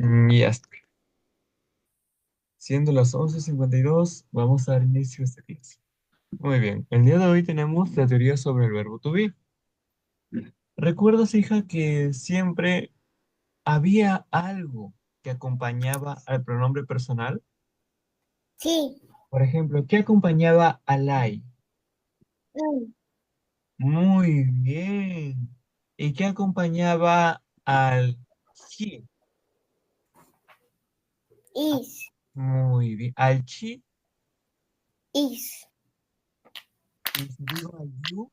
Ya está. Siendo las 11:52, vamos a dar inicio a esta clase. Muy bien, el día de hoy tenemos la teoría sobre el verbo to be. ¿Recuerdas, hija, que siempre había algo que acompañaba al pronombre personal? Sí, Por ejemplo, ¿qué acompañaba al I? mm, Muy bien. ¿Y qué acompañaba al he? is, Muy bien. ¿Al chi? is, ¿Y si digo al you?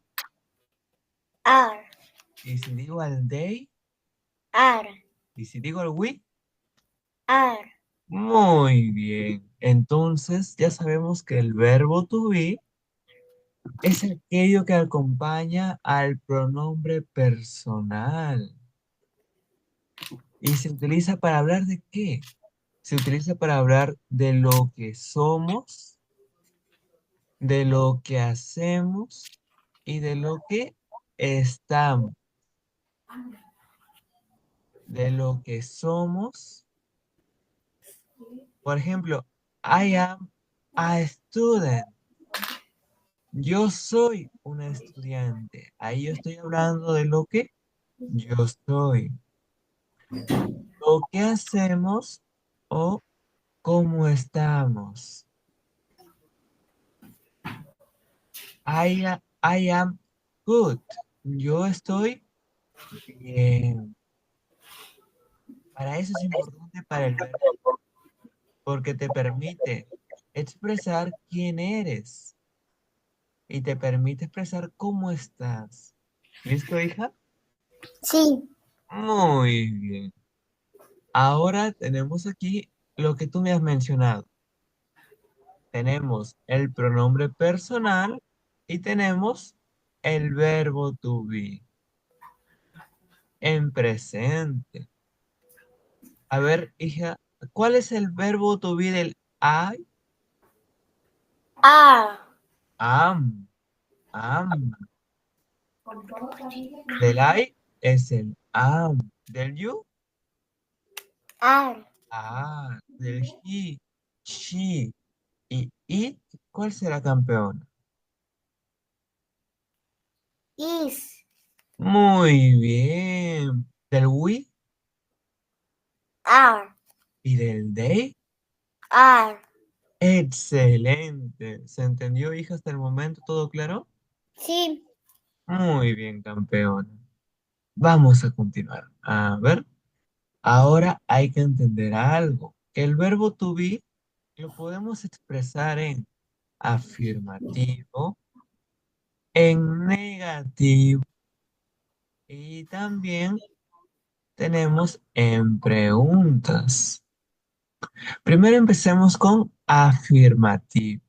are, ¿Y si digo al they? are, ¿Y si digo al we? are, Muy bien. Entonces, ya sabemos que el verbo to be es aquello que acompaña al pronombre personal. ¿Y se utiliza para hablar de qué? Se utiliza para hablar de lo que somos, de lo que hacemos y de lo que estamos. De lo que somos. Por ejemplo, I am a student. Yo soy una estudiante. Ahí yo estoy hablando de lo que yo soy. Lo que hacemos o cómo estamos. I am good. Yo estoy bien. Para eso es importante para el verbo, porque te permite expresar quién eres y te permite expresar cómo estás. ¿Listo, hija? sí, Muy bien. Ahora tenemos aquí lo que tú me has mencionado. Tenemos el pronombre personal y tenemos el verbo to be en presente. A ver, hija, ¿cuál es el verbo to be del I? are, Am, am. Del I es el am. Del you, are, del he, she y it. ¿Cuál será campeón? is, Muy bien. Del we are, y del they. are, Excelente. ¿Se entendió, hija, hasta el momento? ¿Todo claro? sí, Muy bien, campeón. Vamos a continuar. A ver, ahora hay que entender algo. Que el verbo to be lo podemos expresar en afirmativo, en negativo y también tenemos en preguntas. Primero empecemos con afirmativo.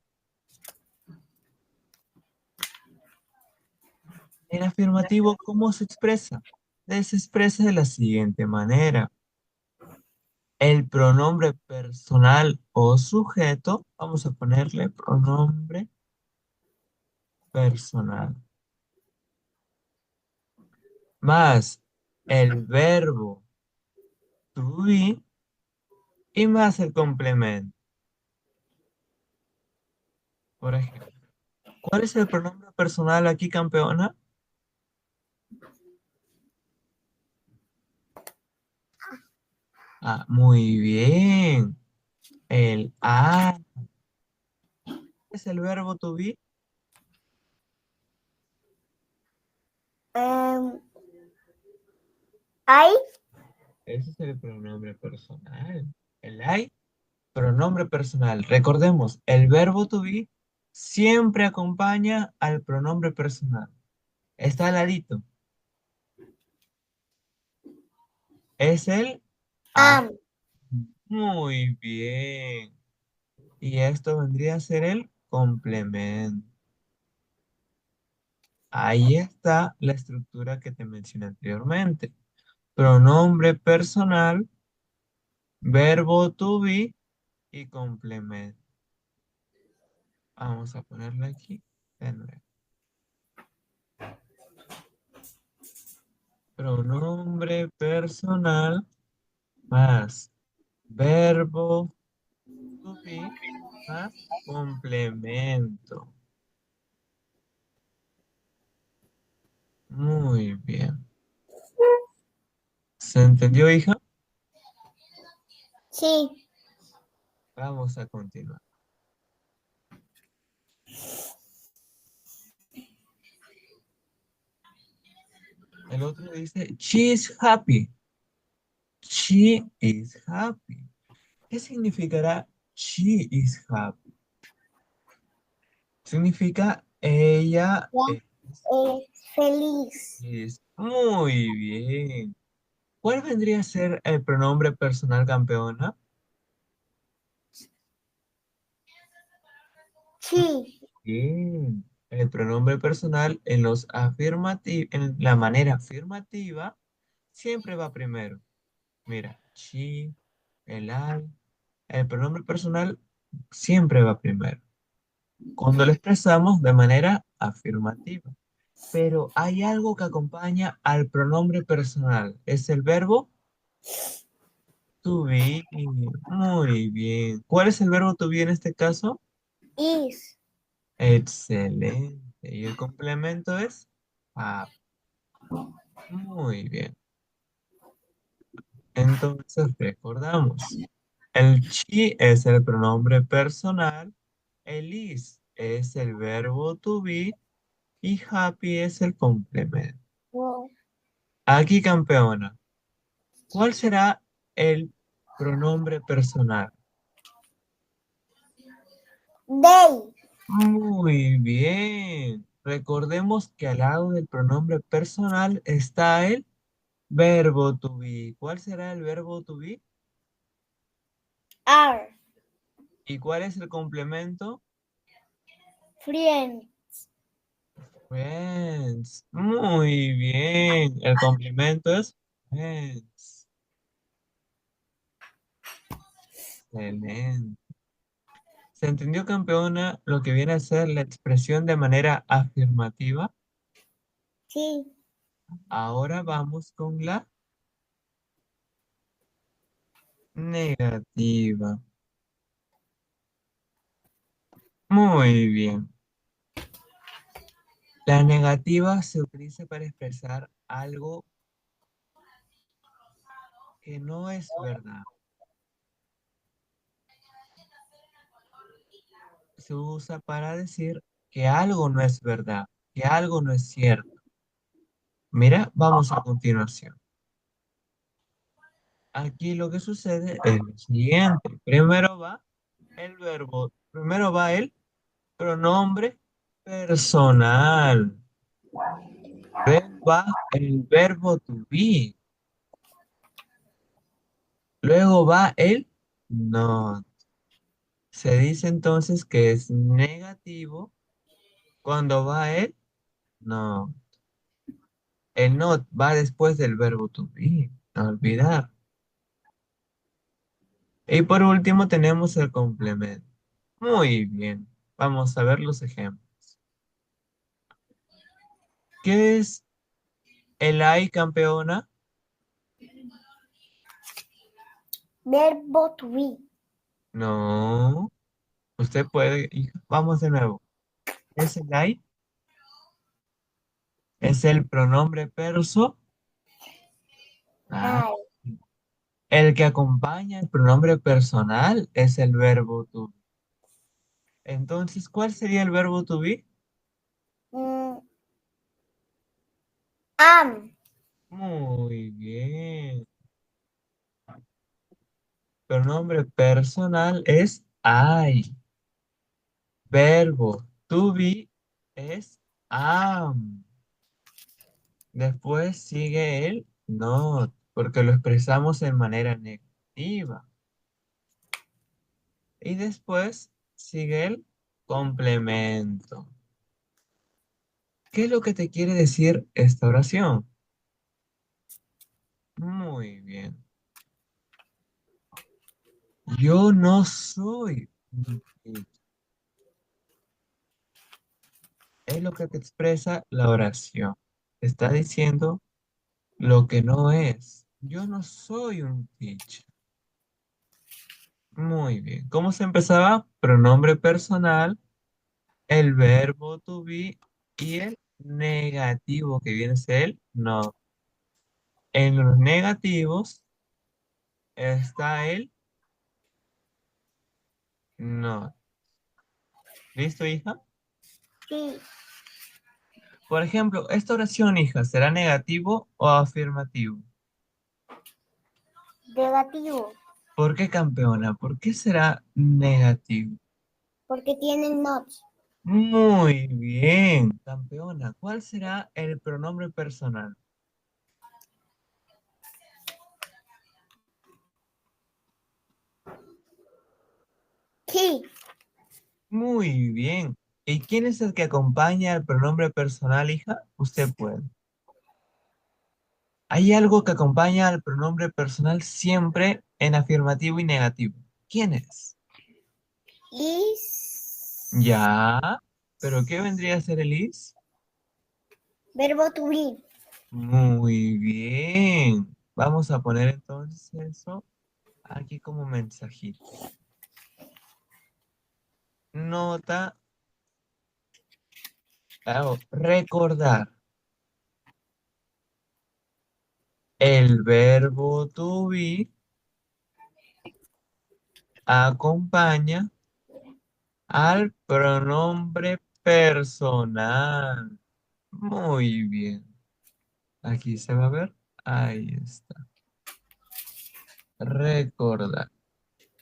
En afirmativo, ¿cómo se expresa? Se expresa de la siguiente manera. El pronombre personal o sujeto, vamos a ponerle pronombre personal, más el verbo to be y más el complemento. Por ejemplo, ¿cuál es el pronombre personal aquí, campeona? Ah, muy bien. El a es el verbo to be. um, I, Ese es el pronombre personal. El I, pronombre personal. Recordemos, el verbo to be siempre acompaña al pronombre personal. Está al ladito. Es el am. am, Muy bien. Y esto vendría a ser el complemento. Ahí está la estructura que te mencioné anteriormente. Pronombre personal, verbo to be y complemento. Vamos a ponerle aquí de nuevo. Pronombre personal más Verbo to be más complemento. Muy bien. ¿Se entendió, hija? Sí. Vamos a continuar. El otro dice, she is happy. She is happy. ¿Qué significará she is happy? Significa ella Ya es feliz. es. Muy bien. ¿Cuál vendría a ser el pronombre personal campeona? Sí. Bien. El pronombre personal en los en la manera afirmativa siempre va primero. Mira, she, el I, el pronombre personal siempre va primero. Cuando lo expresamos de manera afirmativa. Pero hay algo que acompaña al pronombre personal. Es el verbo to be. Muy bien. ¿Cuál es el verbo to be en este caso? Is. Excelente. Y el complemento es have. Muy bien. Entonces recordamos. El she es el pronombre personal. El is es el verbo to be. Y happy es el complemento. Wow. Aquí, campeona. ¿Cuál será el pronombre personal? They. Muy bien. Recordemos que al lado del pronombre personal está el verbo to be. ¿Cuál será el verbo to be? Are. ¿Y cuál es el complemento? Friend. Friends. Muy bien. El complemento es friends. Excelente. ¿Se entendió, campeona, lo que viene a ser la expresión de manera afirmativa? Sí. Ahora vamos con la negativa. Muy bien. La negativa se utiliza para expresar algo que no es verdad. Se usa para decir que algo no es verdad, que algo no es cierto. Mira, vamos a continuación. Aquí lo que sucede es lo siguiente. Primero va el pronombre personal. Luego va el verbo to be. Luego va el no. Se dice entonces que es negativo cuando va el no. El not va después del verbo to be. No olvidar. Y por último tenemos el complemento. Muy bien. Vamos a ver los ejemplos. ¿Qué es el I, campeona? Verbo to be. No. Usted puede. Vamos de nuevo. ¿Qué es el I? Es el pronombre perso. Ah, I. el que acompaña el pronombre personal es el verbo to be. Entonces, ¿cuál sería el verbo to be? Mm, am. Muy bien. Pronombre personal es I. Verbo to be es am. Después sigue el not, porque lo expresamos en manera negativa. Y después sigue el complemento. ¿Qué es lo que te quiere decir esta oración? Muy bien. Yo no soy un teacher. Es lo que te expresa la oración. Te está diciendo lo que no es. Yo no soy un teacher. Muy bien. ¿Cómo se empezaba? Pronombre personal, el verbo to be y el negativo que viene a ser el no. En los negativos está el no. ¿Listo, hija? Sí. Por ejemplo, esta oración, hija, ¿será negativo o afirmativo? Negativo. ¿Por qué, campeona? ¿Por qué será negativo? Porque tienen not. Muy bien, campeona. ¿Cuál será el pronombre personal? He. Muy bien. ¿Y quién es el que acompaña al pronombre personal, hija? Usted puede. Hay algo que acompaña al pronombre personal siempre en afirmativo y negativo. ¿Quién es? Is. Ya. ¿Pero qué vendría a ser el is? Verbo to be. Muy bien. Vamos a poner entonces eso aquí como mensajito. Nota, recordar. El verbo to be acompaña al pronombre personal. Muy bien. Aquí se va a ver. Ahí está. Recordar.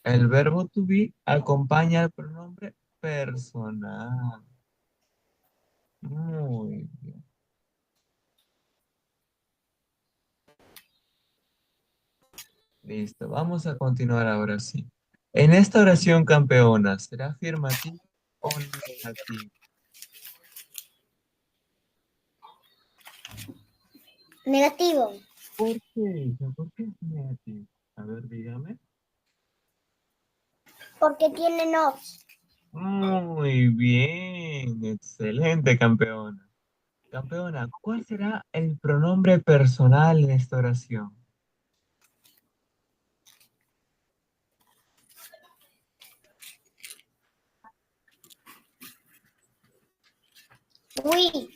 El verbo to be acompaña al pronombre personal. Muy bien. Listo. Vamos a continuar ahora sí. En esta oración campeona, ¿será afirmativo o negativo? Negativo. ¿Por qué, hija? ¿Por qué es negativo? A ver, dígame. Porque tiene not. Muy bien, excelente, campeona. Campeona, ¿cuál será el pronombre personal en esta oración? We.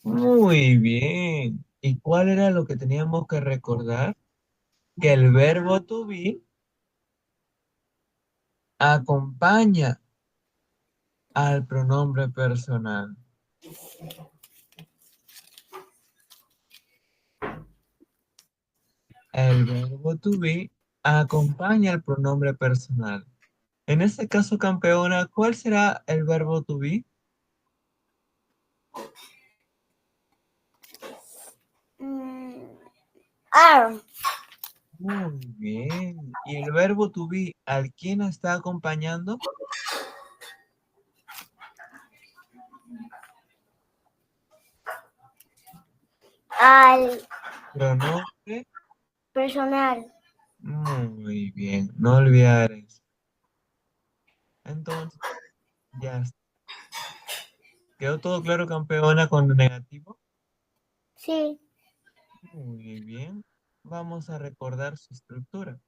Muy bien. ¿Y cuál era lo que teníamos que recordar? Que el verbo to be acompaña al pronombre personal. El verbo to be acompaña al pronombre personal. En este caso, campeona, ¿cuál será el verbo to be? Mm, are. Muy bien. ¿Y el verbo to be al quién está acompañando? Al Pronombre. personal. Muy bien. No olvidar eso. Entonces, ya está. ¿Quedó todo claro, campeona, con lo negativo? Sí. Muy bien. Vamos a recordar su estructura.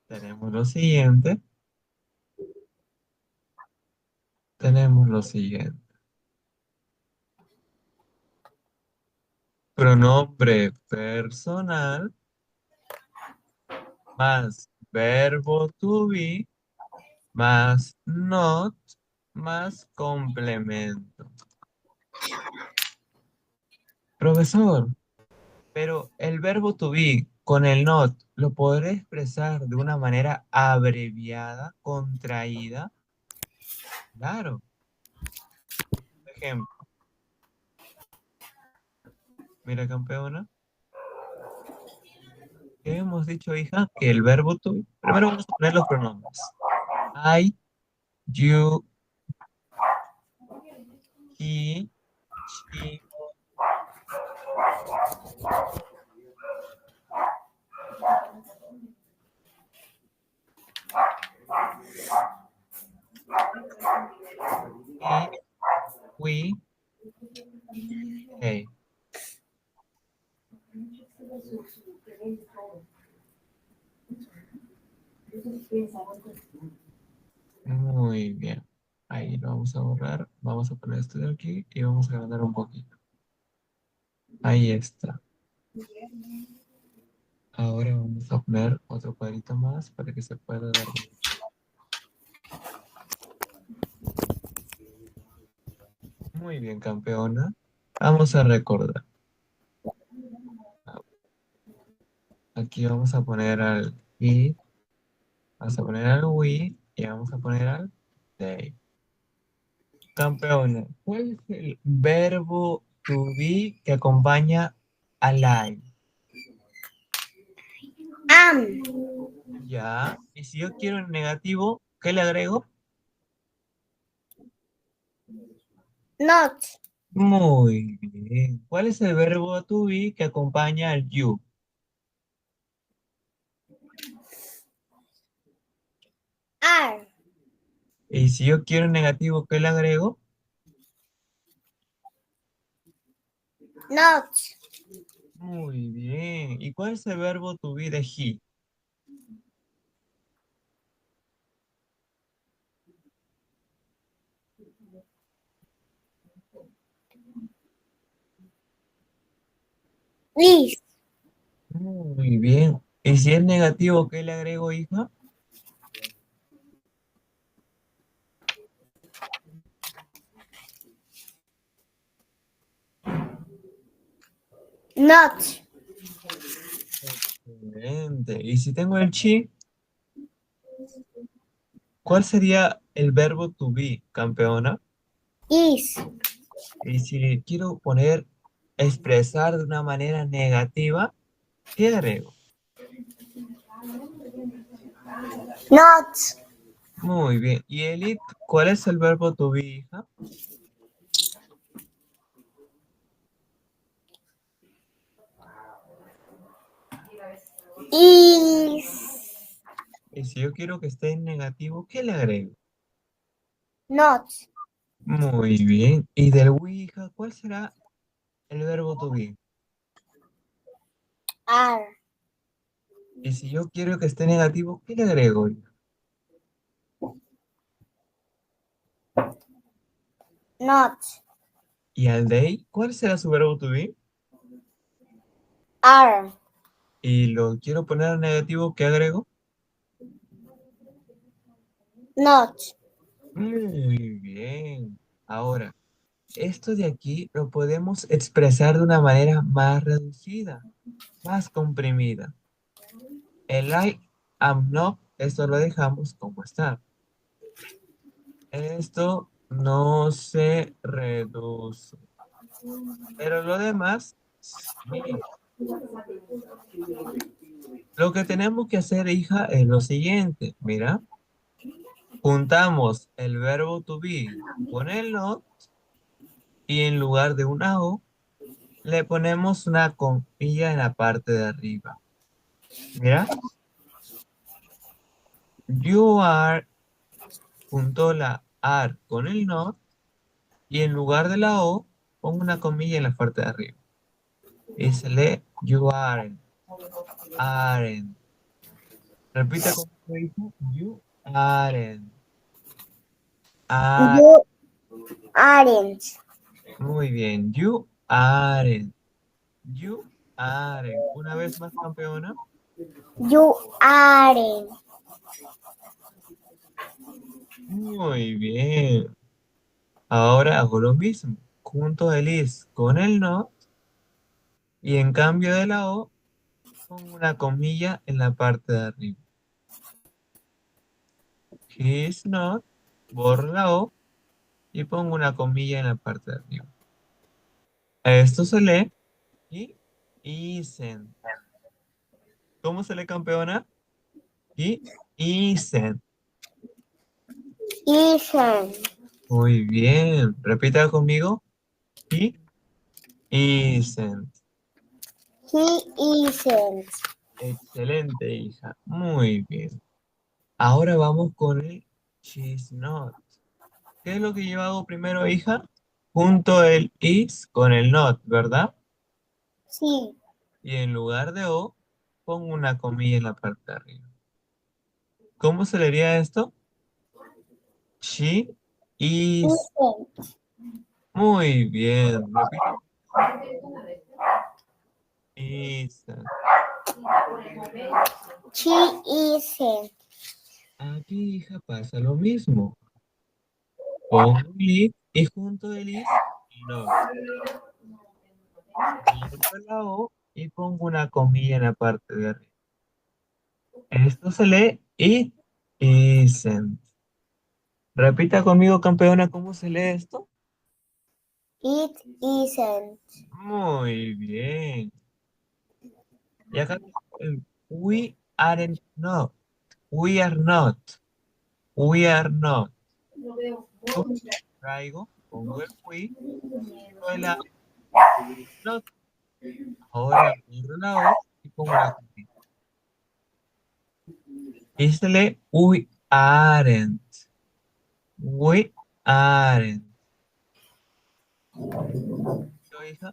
Tenemos lo siguiente. Tenemos lo siguiente. Pronombre personal más verbo to be más not más complemento. Profesor, pero el verbo to be con el not lo podré expresar de una manera abreviada, contraída. Claro. Por ejemplo, mira, campeona, ¿qué hemos dicho, hija? Que el verbo to be. Primero vamos a poner los pronombres. I, you, he, she, he, we, they. Muy bien. Ahí lo vamos a borrar. Vamos a poner esto de aquí y vamos a agrandar un poquito. Ahí está. Ahora vamos a poner otro cuadrito más para que se pueda dar. Muy bien, campeona. Vamos a recordar. Aquí vamos a poner al i, vamos a poner al we y vamos a poner al they. Campeona, ¿cuál es el verbo to be que acompaña al I? Am. Ya. Y si yo quiero el negativo, ¿qué le agrego? Not. Muy bien. ¿Cuál es el verbo to be que acompaña al you? Are. Y si yo quiero el negativo, ¿qué le agrego? Not. Muy bien. ¿Y cuál es el verbo to be de he? Is. Muy bien. ¿Y si es negativo, qué le agrego, hija? Not. Excelente. ¿Y si tengo el chi, cuál sería el verbo to be, campeona? Is. Y si quiero poner expresar de una manera negativa, ¿qué agrego? Not. Muy bien. ¿Y el it, cuál es el verbo to be, hija? Is. Y si yo quiero que esté en negativo, ¿qué le agrego? Not. Muy bien. ¿Y del we, hija, cuál será el verbo to be? Are. Y si yo quiero que esté negativo, ¿qué le agrego, hija? Not. ¿Y al day, cuál será su verbo to be? Are. Y lo quiero poner en negativo, ¿qué agrego? Not. Muy bien. Ahora, esto de aquí lo podemos expresar de una manera más reducida, más comprimida. El I am not, esto lo dejamos como está. Esto no se reduce. Pero lo demás, sí. Lo que tenemos que hacer, hija, es lo siguiente. Mira, juntamos el verbo to be con el not y en lugar de una O, le ponemos una comilla en la parte de arriba. Mira, you are junto la are con el not y en lugar de la O, pongo una comilla en la parte de arriba. Y se lee you aren't, aren't. Repite conmigo, hijo. You aren't, aren't. You aren't. Muy bien, you aren't, you aren't. Una vez más, campeona. You aren't. Muy bien. Ahora hago lo mismo. Junto el is con el not y en cambio de la O, pongo una comilla en la parte de arriba. He is not, borro la O y pongo una comilla en la parte de arriba. Esto se lee y isn't. ¿Cómo se lee, campeona? Y isn't. Isn't. Muy bien. Repita conmigo. Y isn't. He isn't. Excelente, hija. Muy bien. Ahora vamos con el she's not. ¿Qué es lo que yo hago primero, hija? Junto el is con el not, ¿verdad? Sí. Y en lugar de O, pongo una comilla en la parte de arriba. ¿Cómo se leería esto? She is. Isn't. Muy bien. Repita. Isn't. She isn't. Aquí, hija, pasa lo mismo. Pongo un it y junto del is, not. Borro la O y pongo una comilla en la parte de arriba. Esto se lee it isn't. Repita conmigo, campeona, ¿cómo se lee esto? It isn't. Muy bien. Y acá we aren't not. We are not. We are not. ¿Cómo traigo? Pongo el we, pongo el are, not. Ahora borro la O y pongo la comilla. Y se lee we aren't. We aren't. ¿Yo, hija?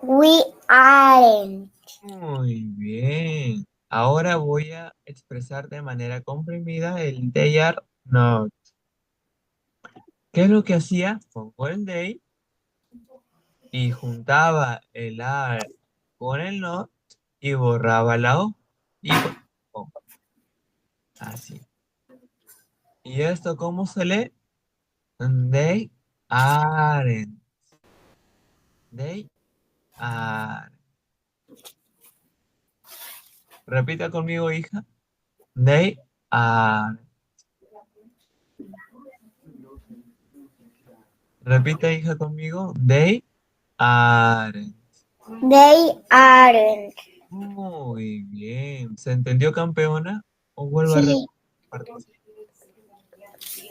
We aren't. Muy bien. Ahora voy a expresar de manera comprimida el they are not. ¿Qué es lo que hacía? Pongo el they y juntaba el are con el not y borraba la o. Y oh, así. ¿Y esto cómo se lee? They aren't. They are. Repita conmigo, hija. They are. Repita, hija, conmigo. They aren't. They aren't. Muy bien. ¿Se entendió, campeona? ¿O vuelvo a repetir? Sí,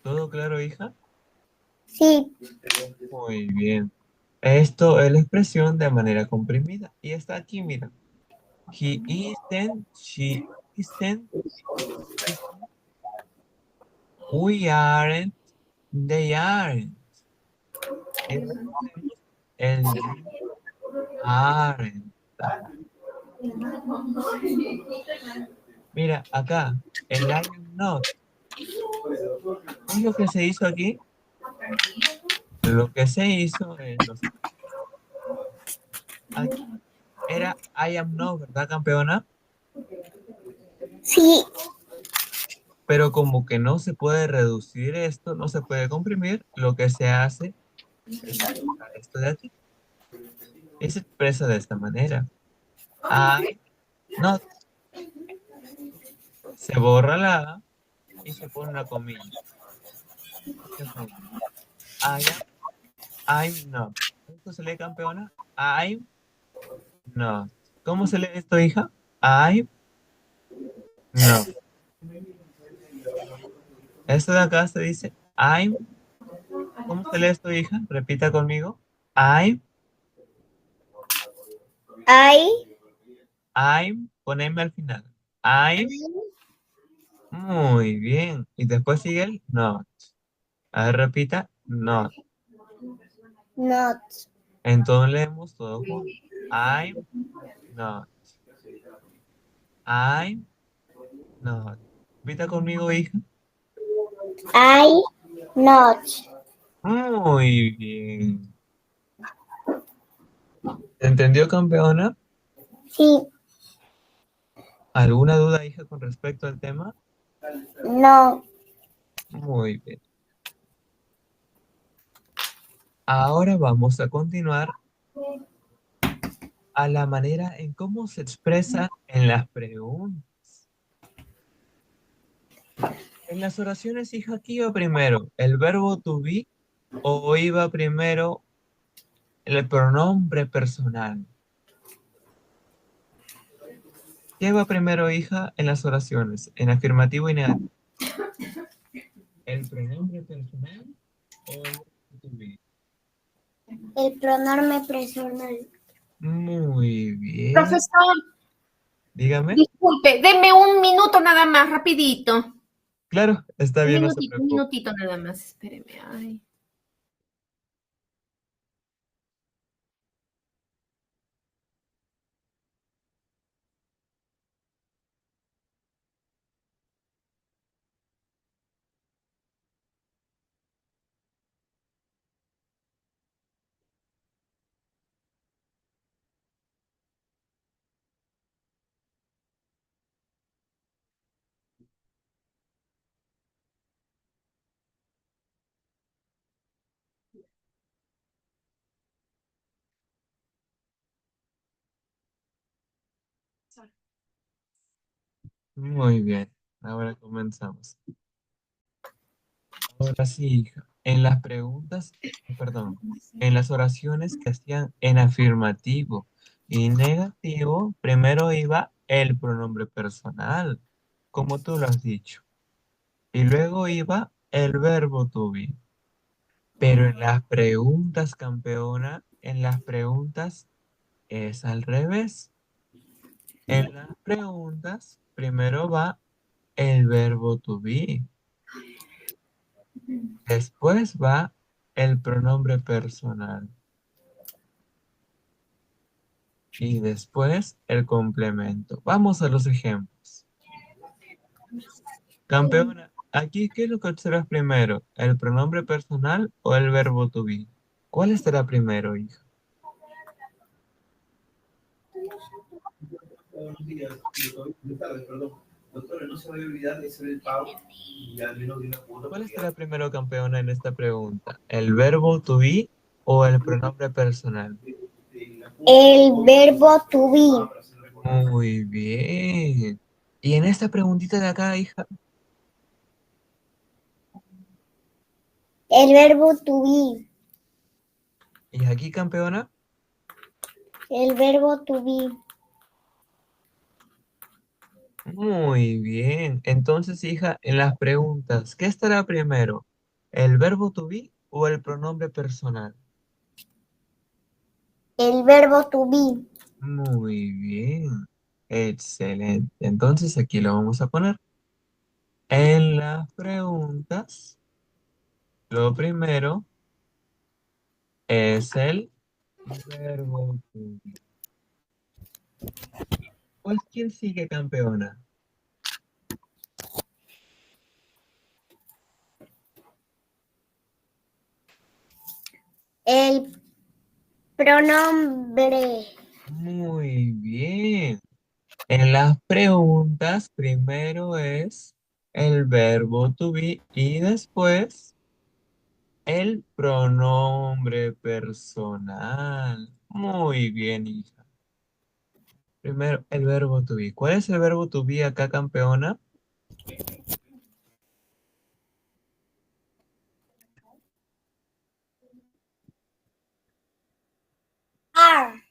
¿Todo claro, hija? sí. Muy bien. Esto es la expresión de manera comprimida. Y está aquí, mira. He isn't, she isn't, we aren't, they aren't. Y luego tenemos el you aren't. Mira, acá, el I am not. ¿Qué es lo que se hizo aquí? Lo que se hizo es lo siguiente. Aquí era I am not, ¿verdad, campeona? Sí, Pero como que no se puede reducir esto, no se puede comprimir, lo que se hace es agregar esto de aquí. Y se expresa de esta manera. I not. Se borra la A y se pone una comilla. Se pone I am, I'm not. ¿Esto se lee, campeona? I'm not. ¿Cómo se lee esto, hija? I'm not. Esto de acá se dice I'm. ¿Cómo se lee esto, hija? Repita conmigo. I'm, I, I'm, poneme al final. I'm. Muy bien. Y después sigue el not. A ver, repita. Not. not. Entonces leemos todo junto. I'm not. I'm not. Repita conmigo, hija. I, not. Muy bien. ¿Se entendió, campeona? Sí, ¿Alguna duda, hija, con respecto al tema? no. Muy bien. Ahora vamos a continuar a la manera en cómo se expresa en las preguntas. En las oraciones, hija, ¿qué iba primero? ¿El verbo to be o iba primero el pronombre personal? ¿Qué va primero, hija, en las oraciones? ¿En afirmativo y negativo? ¿El pronombre personal o el verbo to be? El pronombre personal. Muy bien. Profesor, Dígame. disculpe, deme un minuto nada más, rapidito. Claro, está bien, no se Un preocupe. minutito nada más, espéreme. Ay. Muy bien. Ahora comenzamos. Ahora sí, hija. En las preguntas, perdón, en las oraciones que hacían en afirmativo y negativo, primero iba el pronombre personal, como tú lo has dicho, y luego iba el verbo to be. Pero en las preguntas, campeona, en las preguntas es al revés. En las preguntas, primero va el verbo to be, después va el pronombre personal y después el complemento. Vamos a los ejemplos. Campeona, aquí, ¿qué es lo que observas primero? ¿El pronombre personal o el verbo to be? ¿Cuál estará primero, hija? Buenos días, buenas tardes, perdón. Doctora, no se vaya a olvidar de hacer el pago y al menos de una cuota ¿Cuál porque estará primero, campeona, en esta pregunta? ¿El verbo to be o el pronombre personal? El verbo to be. Muy bien. Y en esta preguntita de acá, hija, El verbo to be. ¿y aquí, campeona? El verbo to be. Muy bien. Entonces, hija, en las preguntas, ¿qué estará primero? ¿El verbo to be o el pronombre personal? El verbo to be. Muy bien. Excelente. Entonces, aquí lo vamos a poner. En las preguntas, lo primero es el verbo to be. ¿Quién sigue, campeona? El pronombre. Muy bien. En las preguntas, primero es el verbo to be y después el pronombre personal. Muy bien, hija. Primero, el verbo to be. ¿Cuál es el verbo to be acá, campeona? Are.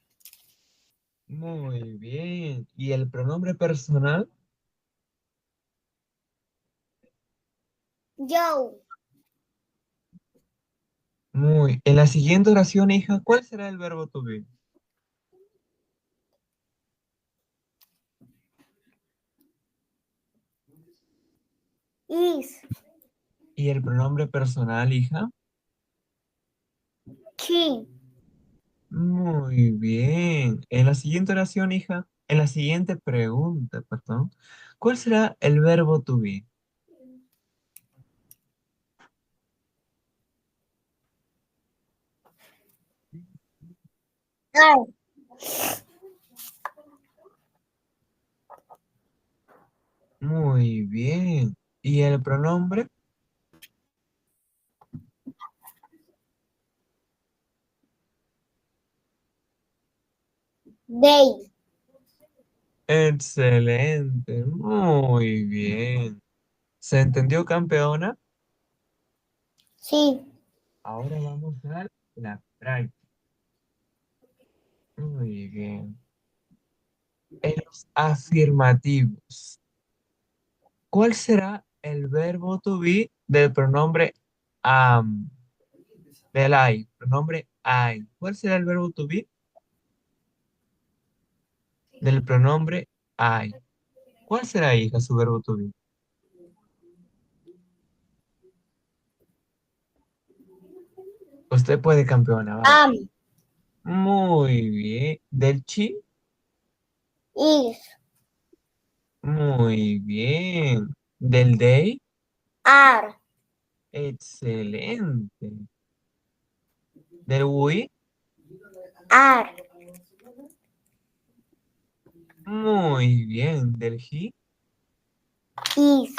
Muy bien. ¿Y el pronombre personal? Yo. Muy. En la siguiente oración, hija, ¿cuál será el verbo to be? Is. ¿Y el pronombre personal, hija? She. Muy bien. En la siguiente oración, hija, en la siguiente pregunta, perdón, ¿cuál será el verbo to be? Are. Muy bien. ¿Y el pronombre? They. Excelente. Muy bien. ¿Se entendió, campeona? Sí. Ahora vamos a la práctica. Muy bien. En los afirmativos, ¿cuál será el verbo to be del pronombre am? Del I, pronombre I. ¿Cuál será el verbo to be del pronombre I? ¿Cuál será, hija, su verbo to be? Usted puede, campeona, vamos. Am. Muy bien. ¿Del chi? Is. Muy bien. ¿Del day? Are. Excelente. ¿Del we? Are. Muy bien. ¿Del he? Is.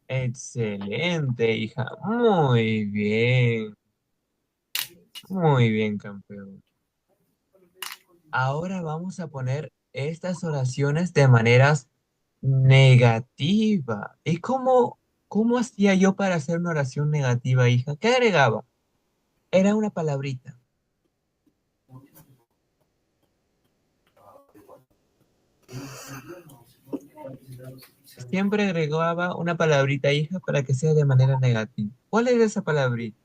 Excelente, hija. Muy bien. Muy bien, campeón. Ahora vamos a poner estas oraciones de maneras negativas. ¿Y cómo hacía yo para hacer una oración negativa, hija? ¿Qué agregaba? Era una palabrita. Siempre agregaba una palabrita, hija, para que sea de manera negativa. ¿Cuál era esa palabrita?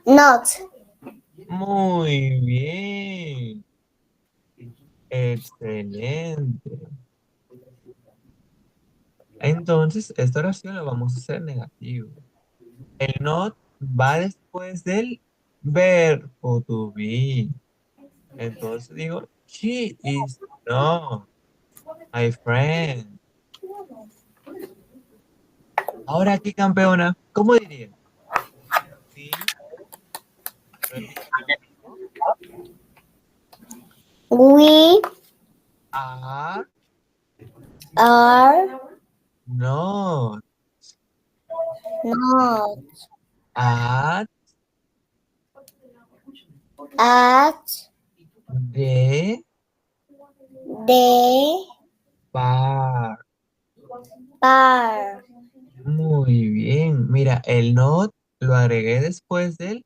Not. Muy bien. Excelente. Entonces, esta oración la vamos a hacer negativa. El not va después del verbo to be. Entonces digo, she is not my friend. Ahora aquí, campeona, ¿cómo diría? Sí, repita conmigo. We Are are not not at at the the bar. bar. Muy bien. Mira, el not lo agregué después del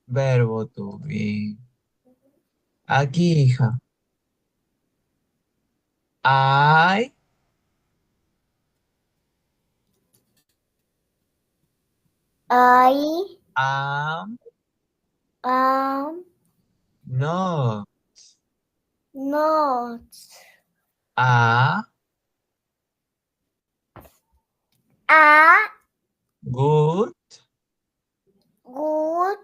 verbo to be. Aquí, hija. I I am am not not a a good good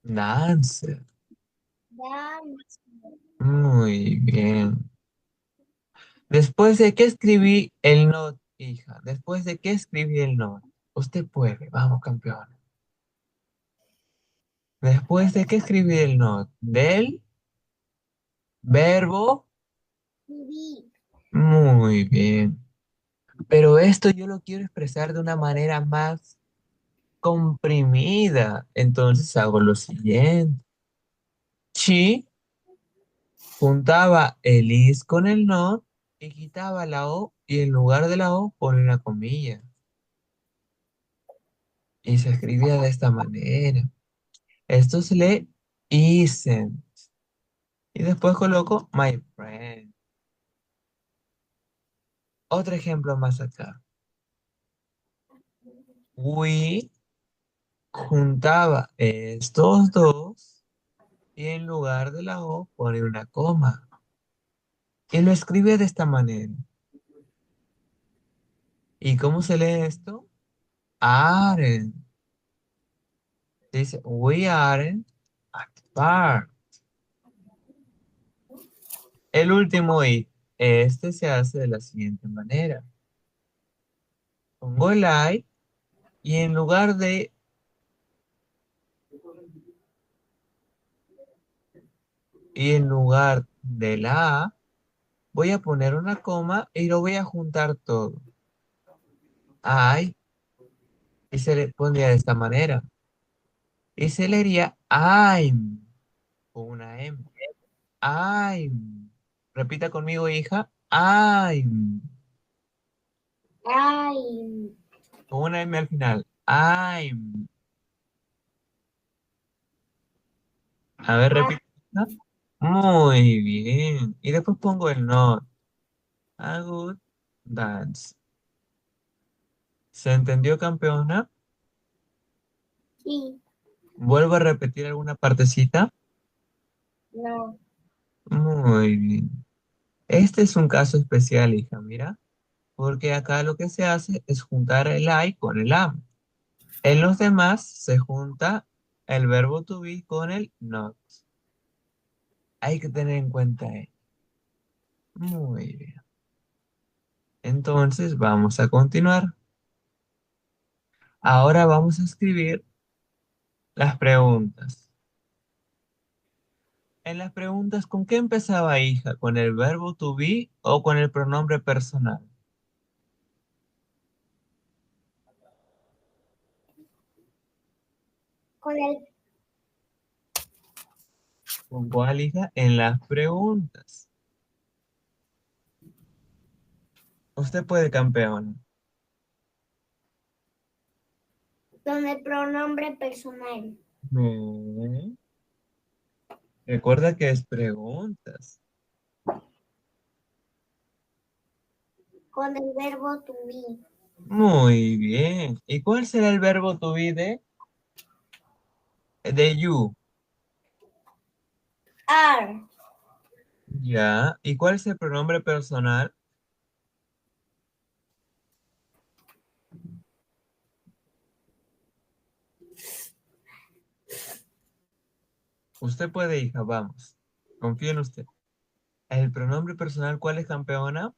dancer. dancer. Muy bien. Después de que escribí el not, hija, después de que escribí el not, usted puede, vamos, campeón. Después de que escribí el not del verbo, Be. muy bien. Pero esto yo lo quiero expresar de una manera más comprimida. Entonces hago lo siguiente. She juntaba el is con el not y quitaba la o y en lugar de la o pone una comilla. Y se escribía de esta manera. Esto se lee isn't. Y después coloco my friend. Otro ejemplo más acá. We juntaba estos dos y en lugar de la o pone una coma. Y lo escribe de esta manera. ¿Y cómo se lee esto? Aren't. Dice, we aren't at the bar. El último i. Este se hace de la siguiente manera. Pongo el I y en lugar de la A, voy a poner una coma y lo voy a juntar todo. I, y se le pondría de esta manera. Y se leería I'm, con una M. I'm. Repita conmigo, hija. I'm. I'm Con una M al final. I'm. A ver, repita. Muy bien. Y después pongo el not. A good dance. ¿Se entendió, campeona? sí. Vuelvo a repetir alguna partecita. No. Muy bien. Este es un caso especial, hija, mira. Porque acá lo que se hace es juntar el I con el am. En los demás se junta el verbo to be con el not. Hay que tener en cuenta ello. Muy bien. Entonces vamos a continuar. Ahora vamos a escribir las preguntas. En las preguntas, ¿con qué empezaba, hija? ¿Con el verbo to be o con el pronombre personal? Con el ¿Con cuál, hija? En las preguntas. Usted puede, campeón. Con el pronombre personal. No. Recuerda que es preguntas. Con el verbo to be. Muy bien. ¿Y cuál será el verbo to be de you? Are. Ya. ¿Y cuál es el pronombre personal? Usted puede, hija, vamos. Confío en usted. ¿El pronombre personal cuál es, campeona?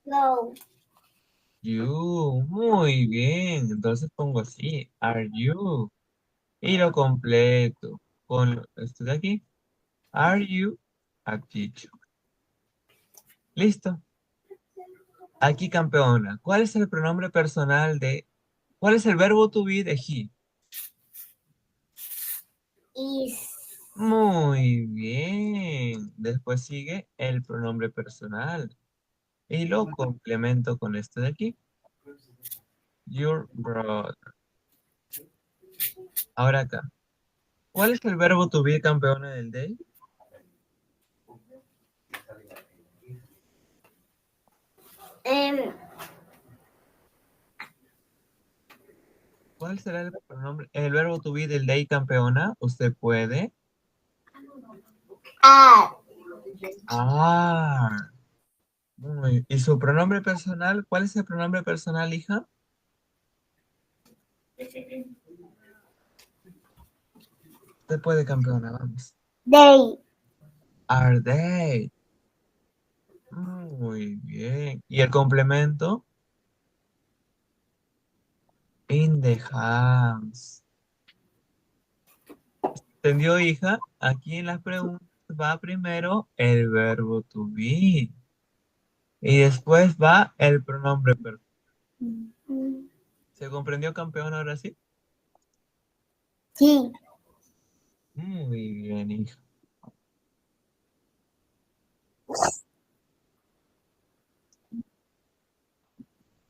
Go. You. Muy bien. Entonces pongo así. Are you? Y lo completo. Con esto de aquí. Are you a teacher? Listo. Aquí, campeona. ¿Cuál es el pronombre personal de... ¿Cuál es el verbo to be de he? Is. Muy bien. Después sigue el pronombre personal. Y lo complemento con este de aquí. Your brother. Ahora acá. ¿Cuál es el verbo to be, campeona del day? Em, ¿Cuál será el pronombre, el verbo to be del day, campeona? Usted puede. are. Ah. ¿Y su pronombre personal? ¿Cuál es el pronombre personal, hija? Usted puede, campeona, vamos. They. Are they? Muy bien. ¿Y el complemento? In the house. ¿Entendió, hija? Aquí en las preguntas va primero el verbo to be. Y después va el pronombre personal. ¿Se comprendió, campeón, ahora sí? Sí. Muy bien, hija.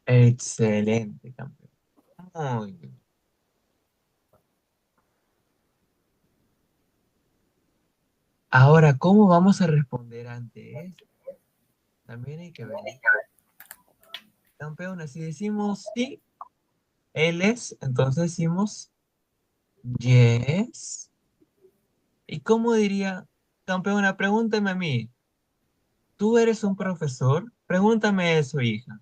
Excelente, campeón. Muy bien. Ahora, ¿cómo vamos a responder ante esto? También hay que ver. Campeona, si decimos sí, él es, entonces decimos yes. ¿Y cómo diría, campeona, pregúntame a mí, ¿tú eres un profesor? Pregúntame eso, hija.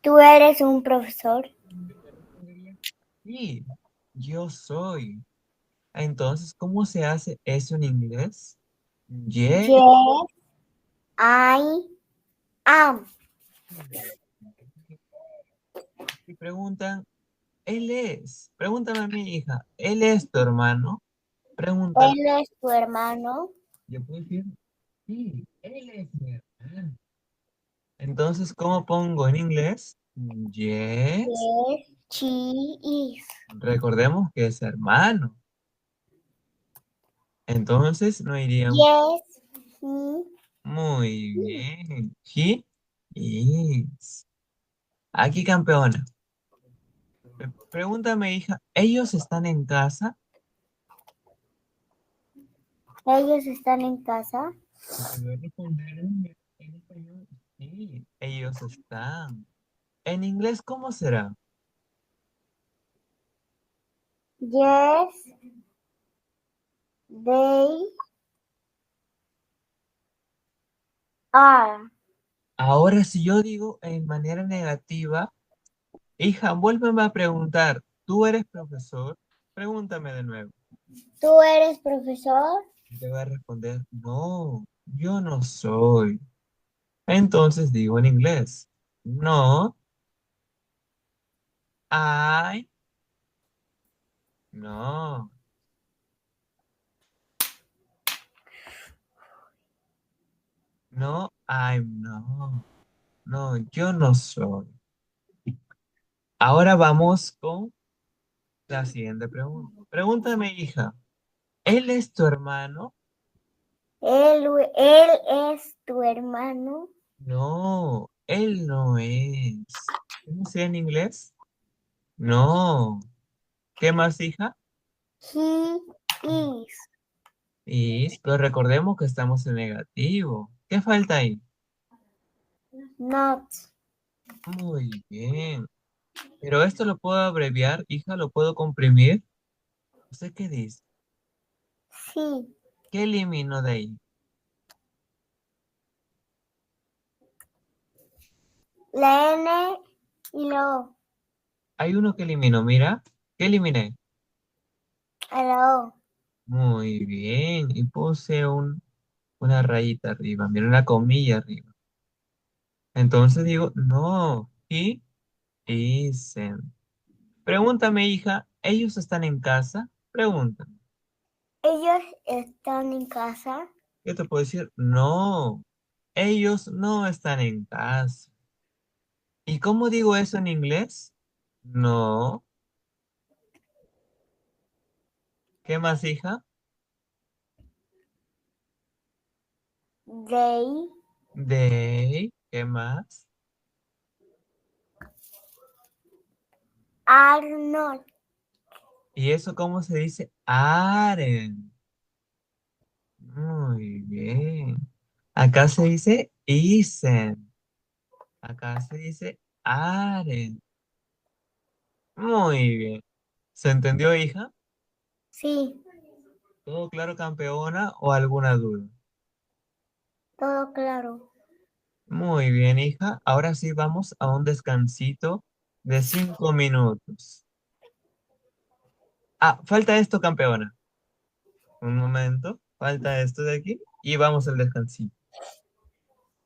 ¿Tú eres un profesor? Yo respondería, sí, yo soy. Entonces, ¿cómo se hace eso en inglés? Yes. Yes, I am. Y preguntan, él es. Pregúntame a mi hija, ¿él es tu hermano? Pregúntame. Él es tu hermano. Yo puedo decir, sí, él es mi hermano. Entonces, ¿cómo pongo en inglés? Yes. Yes, she is. Recordemos que es hermano. Entonces, no iríamos Yes, he muy bien. He is. Aquí, campeona. Pregúntame, hija, ¿ellos están en casa? Ellos están en casa. Te voy a responder en español. Sí, ellos están. En inglés, ¿cómo será? Yes, they are. Ahora, si yo digo en manera negativa, hija, vuélveme a preguntar, ¿tú eres profesor? Pregúntame de nuevo. ¿Tú eres profesor? Y te voy a responder, no, yo no soy. Entonces digo en inglés, no, I, no, no, I'm no, no, yo no soy. Ahora vamos con la siguiente pregunta. Pregúntame, hija, ¿Él es tu hermano? Él es tu hermano. No, él no es. ¿Cómo sería en inglés? No. ¿Qué más, hija? He is Pero recordemos que estamos en negativo. ¿Qué falta ahí? not. Muy bien. Pero esto lo puedo abreviar, hija, lo puedo comprimir. ¿Usted qué dice? Sí. ¿Qué elimino de ahí? La N y la O. Hay uno que elimino, mira. ¿Qué eliminé? A la O. Muy bien. Y puse una rayita arriba, mira, una comilla arriba. Entonces digo, no, he isn't. Pregúntame, hija, ¿ellos están en casa? Pregúntame. Ellos están en casa. Yo te puedo decir, no, ellos no están en casa. ¿Y cómo digo eso en inglés? No. ¿Qué más, hija? They They. ¿Qué más? are not. ¿Y eso cómo se dice? Aren. Muy bien. Acá se dice isen. Acá se dice aren. Muy bien. ¿Se entendió, hija? Sí, ¿Todo claro, campeona, o alguna duda? todo claro. Muy bien, hija. Ahora sí vamos a un descansito de 5 minutos. Ah, falta esto, campeona. Un momento. Falta esto de aquí y vamos al descansito.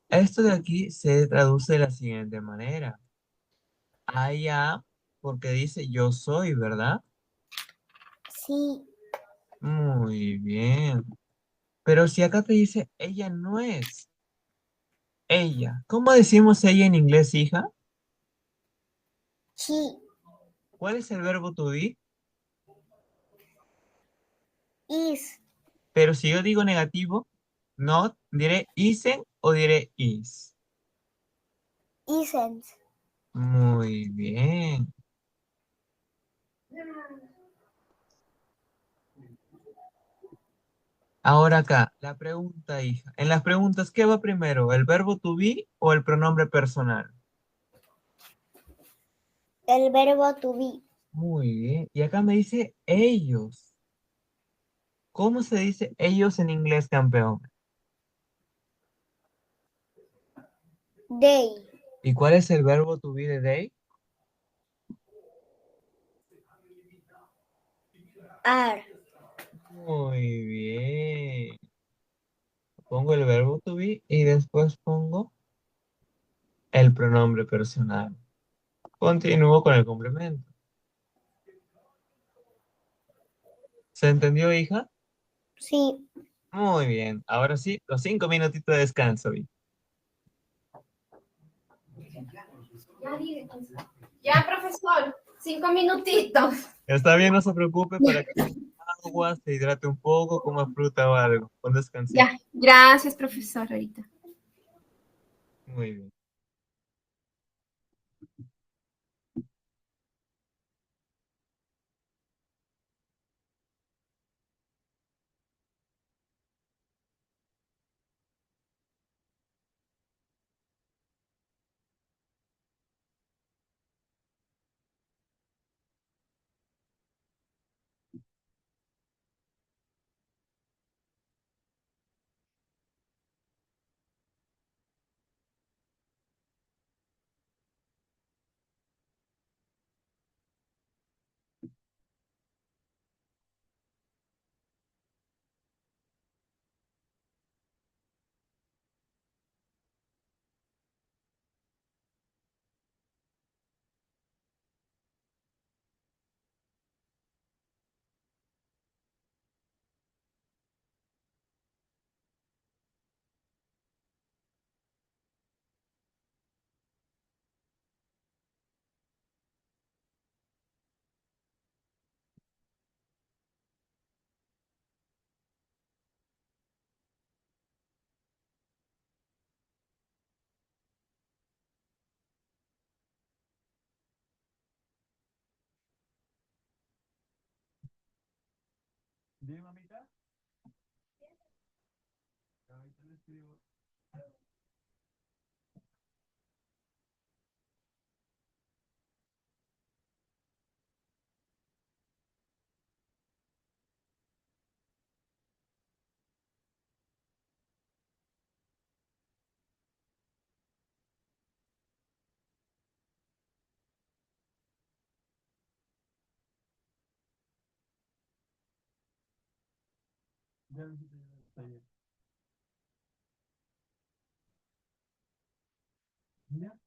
Esto de aquí se traduce de la siguiente manera. I am, porque dice yo soy, ¿verdad? Sí, Muy bien. Pero si acá te dice ella no es. Ella. ¿Cómo decimos ella en inglés, hija? she ¿Cuál es el verbo to be? is, Pero si yo digo negativo, not, diré isn't o diré is. isn't. Muy bien. Ahora acá, la pregunta, hija. En las preguntas, ¿qué va primero? ¿El verbo to be o el pronombre personal? El verbo to be. Muy bien. Y acá me dice ellos. ¿Cómo se dice ellos en inglés, campeón? They ¿Y cuál es el verbo to be de they? are. Muy bien. Pongo el verbo to be y después pongo el pronombre personal. Continúo con el complemento. ¿Se entendió, hija? Sí, Muy bien. Ahora sí, los 5 minutitos de descanso, Vi. Ya, profesor, 5 minutitos. Está bien, no se preocupe para que tome agua, se hidrate un poco, coma fruta o algo. Un descansito. Ya, gracias, profesor, ahorita. Muy bien. Dime, mamita. Ahorita le escribo. Ya me hiciste llegar al taller. Ya,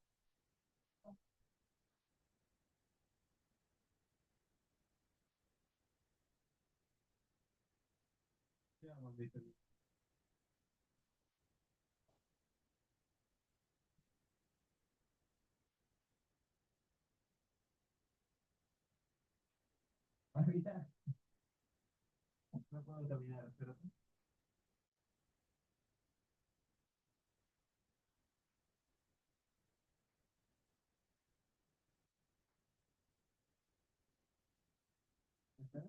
ya, mamita. Mamita, no puedo caminar, espérate. Espera.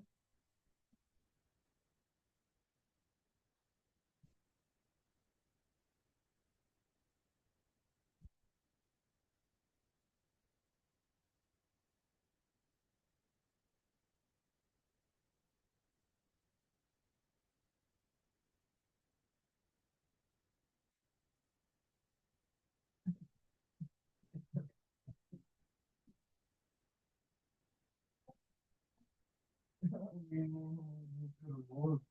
Ay, no, no, por favor.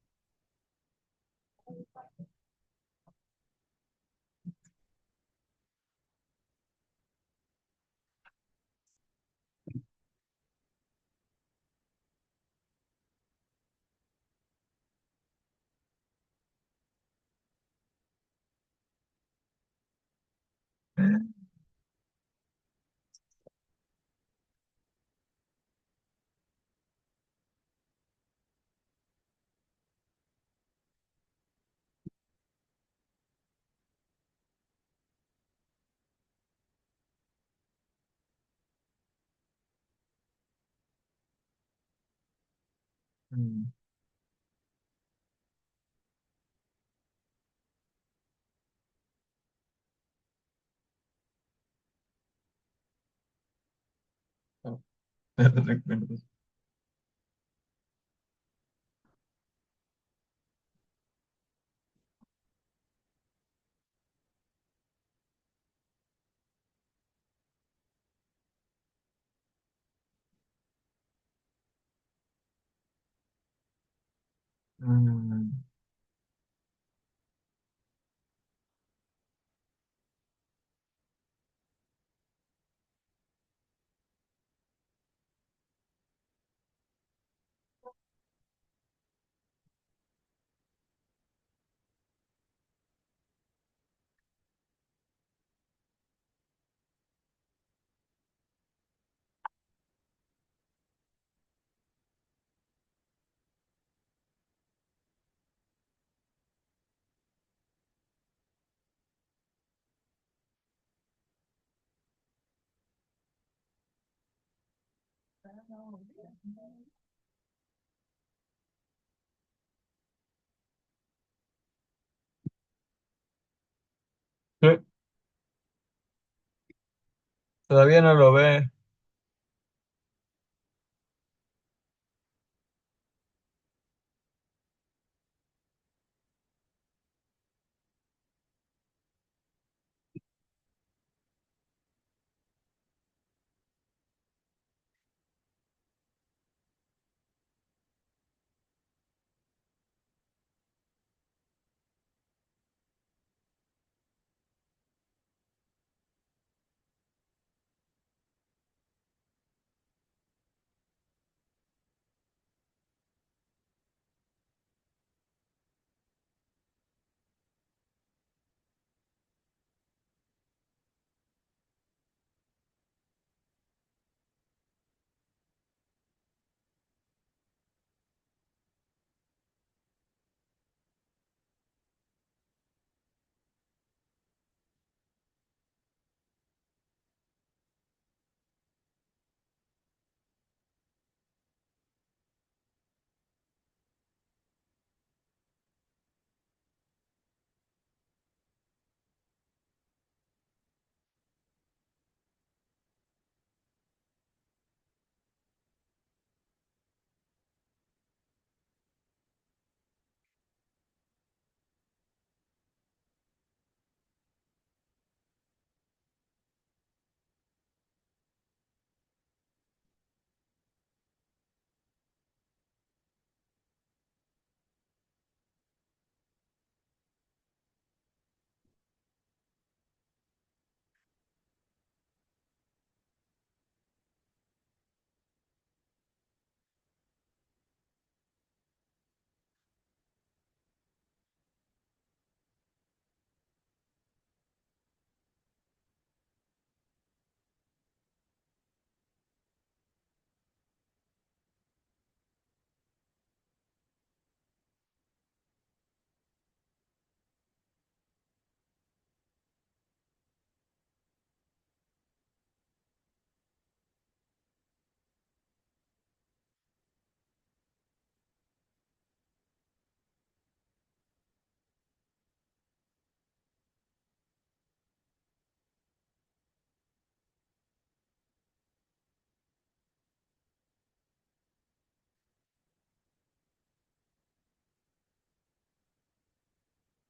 Mm. Oh, ya te recuerdo. Mm. Sí, todavía no lo ve.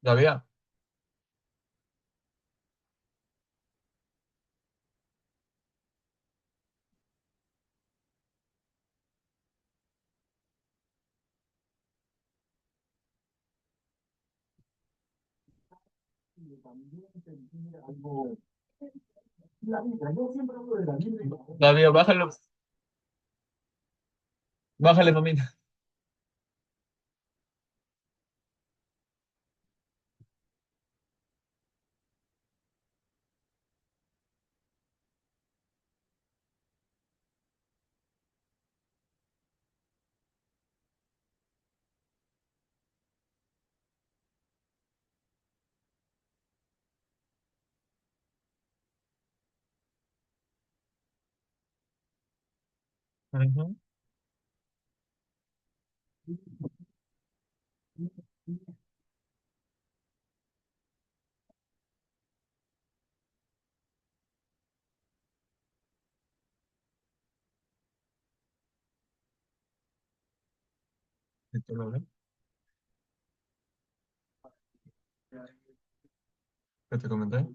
Todavía. Todavía, bájalo. Bájale, mamita. Ujú. ¿Qué te comenté?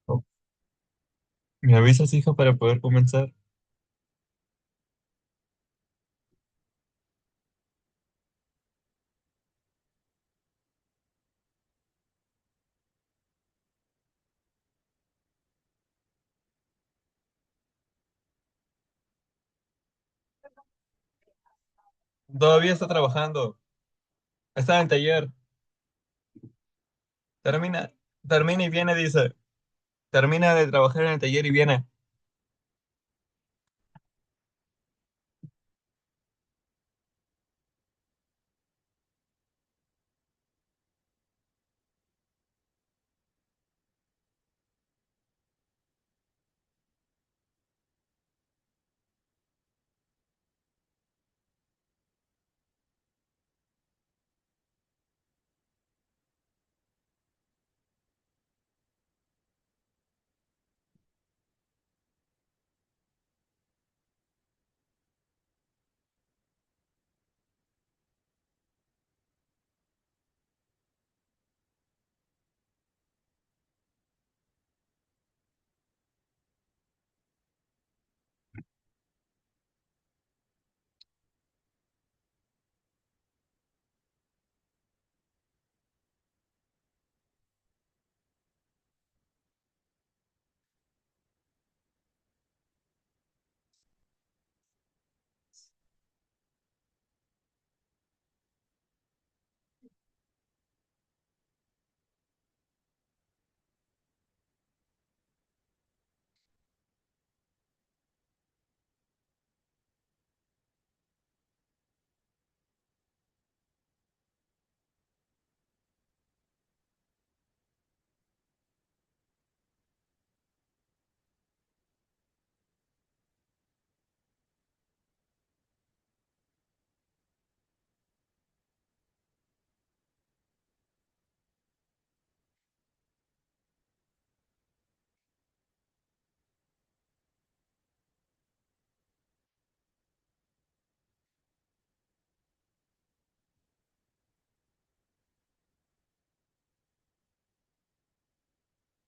Oh, ¿me avisas, hija, para poder comenzar? Todavía está trabajando. Está en el taller. Termina, termina y viene, dice. Termina de trabajar en el taller y viene.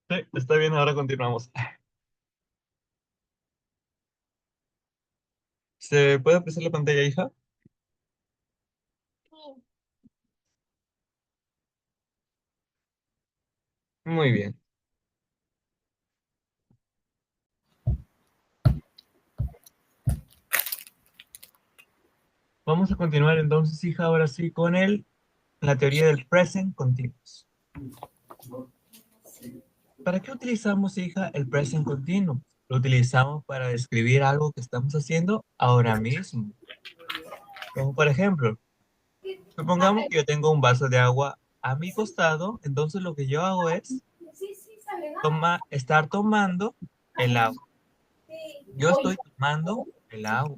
Sí, está bien, ahora continuamos. ¿Se puede apreciar la pantalla, hija? Muy bien. Vamos a continuar entonces, hija, ahora sí, con la teoría del present continuous. ¿Para qué utilizamos, hija, el present continuous? Lo utilizamos para describir algo que estamos haciendo ahora mismo. Como por ejemplo, supongamos que yo tengo un vaso de agua a mi costado, entonces lo que yo hago es estar tomando el agua. Yo estoy tomando el agua.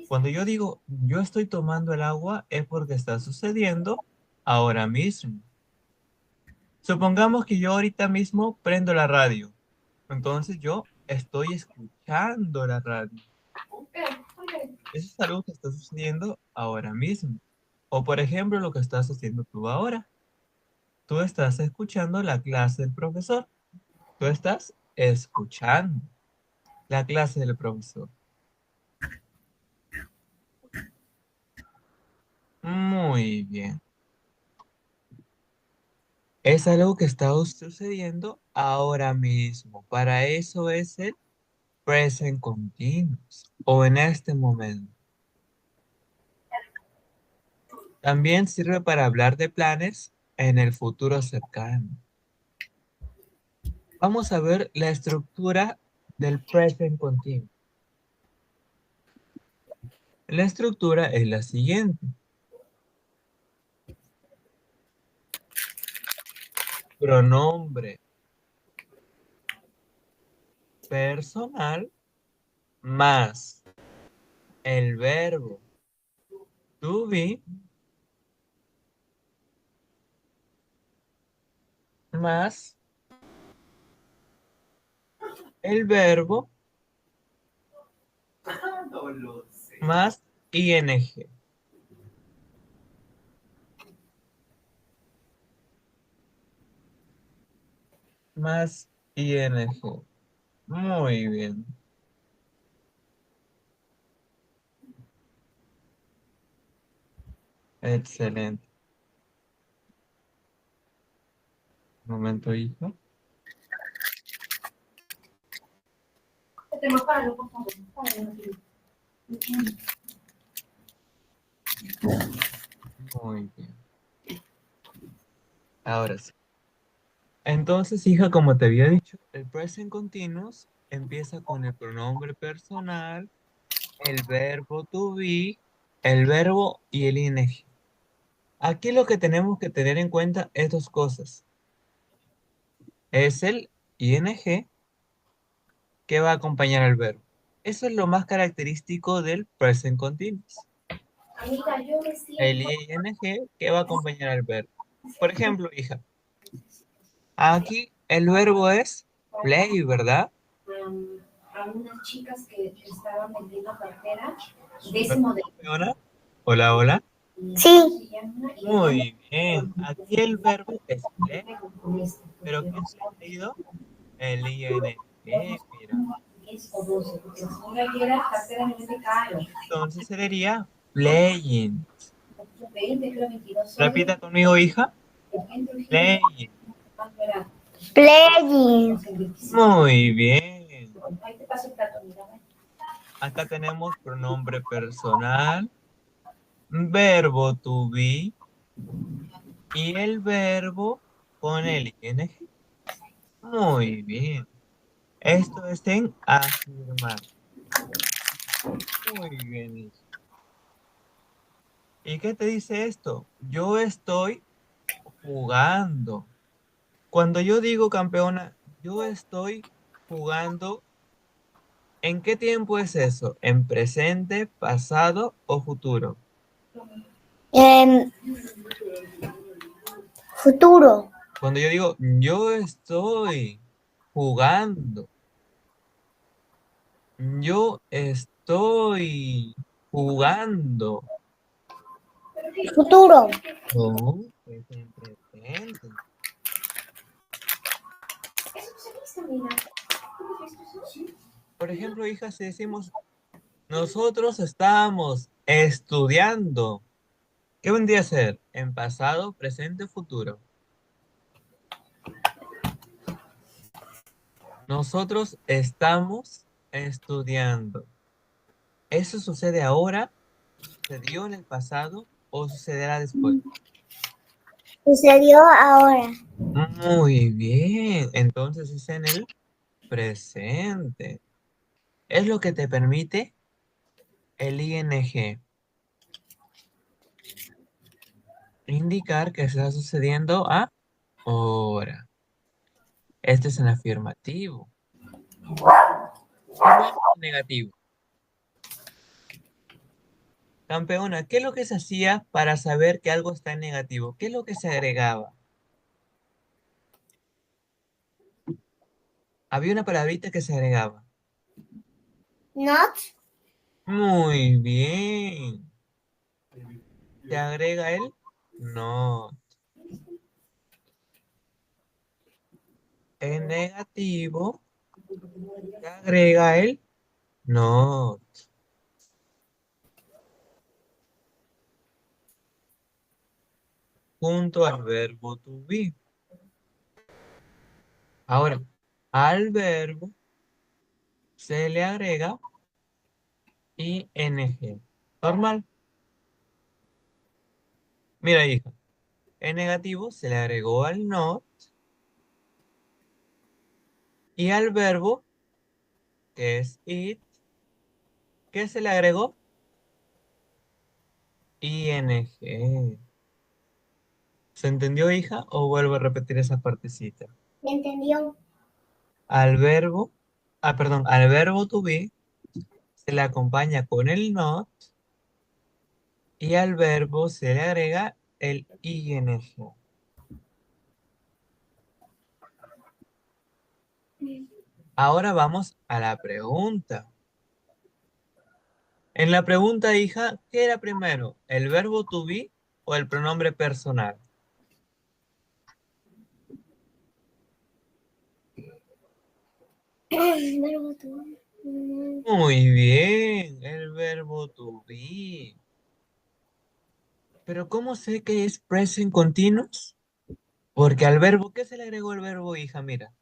Cuando yo digo yo estoy tomando el agua es porque está sucediendo ahora mismo. Supongamos que yo ahorita mismo prendo la radio. Entonces yo estoy escuchando la radio. Eso es algo que está sucediendo ahora mismo. O por ejemplo lo que estás haciendo tú ahora. Tú estás escuchando la clase del profesor. Tú estás escuchando la clase del profesor. Muy bien. Es algo que está sucediendo ahora mismo. Para eso es el present continuous o en este momento. También sirve para hablar de planes en el futuro cercano. Vamos a ver la estructura del present continuous. La estructura es la siguiente. Pronombre personal más el verbo to be más el verbo No lo sé. más ing. Más ing. Muy bien. Excelente. Un momento, hijo. Muy bien. Ahora sí. Entonces, hija, como te había dicho, el present continuous empieza con el pronombre personal, el verbo to be, el verbo y el ing. Aquí lo que tenemos que tener en cuenta es dos cosas. Es el ing que va a acompañar al verbo. Eso es lo más característico del present continuous. El ing que va a acompañar al verbo. Por ejemplo, hija, aquí el verbo es play, ¿verdad? A unas chicas que estaban vendiendo carteras de ese modelo. Hola, hola, hola. Sí. Muy bien. Aquí el verbo es play, pero ¿quién se ha leído? El ing. Mira. Entonces sería playing. Repita conmigo, hija. Playing. Playing. Muy bien. Acá tenemos pronombre personal, verbo to be y el verbo con el ing. Muy bien. Esto es en afirmar. Muy bien, hija. ¿Y qué te dice esto? Yo estoy jugando. Cuando yo digo campeona, yo estoy jugando. ¿En qué tiempo es eso? ¿En presente, pasado o futuro? En futuro. Cuando yo digo yo estoy jugando, yo estoy jugando. Futuro. No, es en presente. mira. Por ejemplo, hija, si decimos, nosotros estábamos estudiando, ¿qué vendría a ser? En pasado, presente, futuro. Nosotros estamos estudiando. ¿Eso sucede ahora? ¿Sucedió en el pasado o sucederá después? Sucedió ahora. Muy bien, entonces es en el presente. Es lo que te permite el ing. Indicar que está sucediendo ahora. Este es en afirmativo. Igual en negativo. Campeona, ¿qué es lo que se hacía para saber que algo está en negativo? ¿Qué es lo que se agregaba? Había una palabrita que se agregaba. Not. Muy bien. Se agrega el no. En negativo se agrega el not. Junto al verbo to be. Ahora, al verbo se le agrega ing. Normal. Mira, hija. En negativo se le agregó al not y al verbo, que es it, ¿qué se le agregó? Ing. ¿Se entendió, hija? ¿O vuelvo a repetir esa partecita? ¿Entendió? Al verbo, perdón, al verbo to be se le acompaña con el not y al verbo se le agrega el ing. Ahora vamos a la pregunta. En la pregunta, hija, ¿qué era primero? ¿El verbo to be o el pronombre personal? Verbo to. Muy bien, el verbo to be. Pero ¿cómo sé que es present continuous? Porque al verbo, ¿qué se le agregó el verbo, hija? Mira.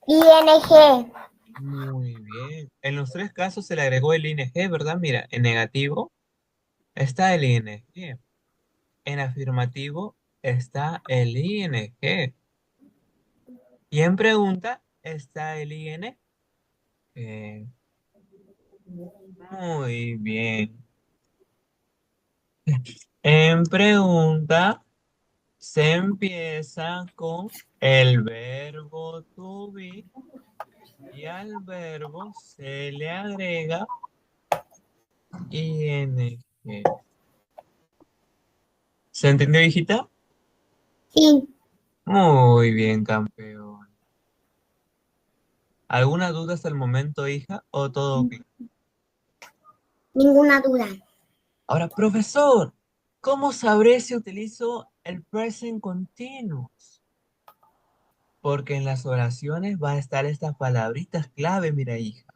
ING. Muy bien. En los tres casos se le agregó el ing, ¿verdad? Mira, en negativo está el ing. En afirmativo está el ing. Y en pregunta está el ing. Muy bien. En pregunta se empieza con el verbo to be y al verbo se le agrega ing. ¿Se entendió, hijita? Sí. Muy bien, campeón. ¿Alguna duda hasta el momento, hija? ¿O todo ok? Ninguna duda. Ahora, profesor, ¿cómo sabré si utilizo el present continuous? Porque en las oraciones va a estar estas palabritas clave, mira, hija.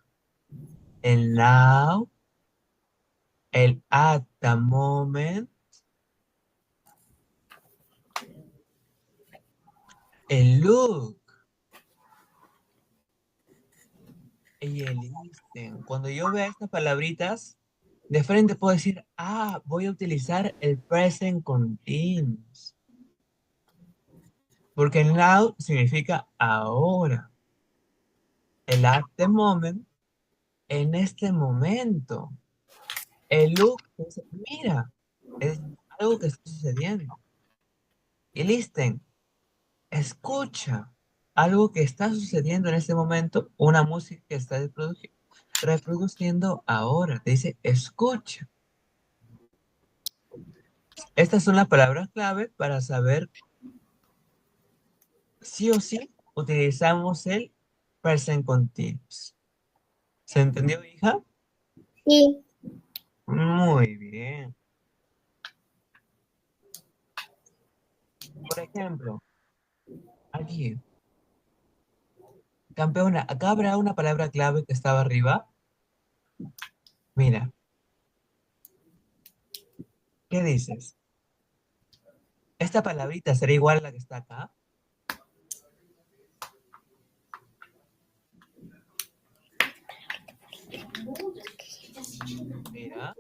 El now, el at the moment, el look y el listen. Cuando yo vea estas palabritas, de frente puedo decir, voy a utilizar el present continuous. Porque el now significa ahora. El at the moment, en este momento. El look es, mira, es algo que está sucediendo. Y listen, escucha algo que está sucediendo en este momento, una música que está reproduciendo ahora. Te dice, escucha. Estas son las palabras clave para saber sí o sí utilizamos el present continuous. ¿Se entendió, hija? Sí. Muy bien. Por aquí ejemplo, aquí, campeona, acá habrá una palabra clave que estaba arriba. Mira, ¿qué dices? ¿Esta palabrita será igual a la que está acá? Mira,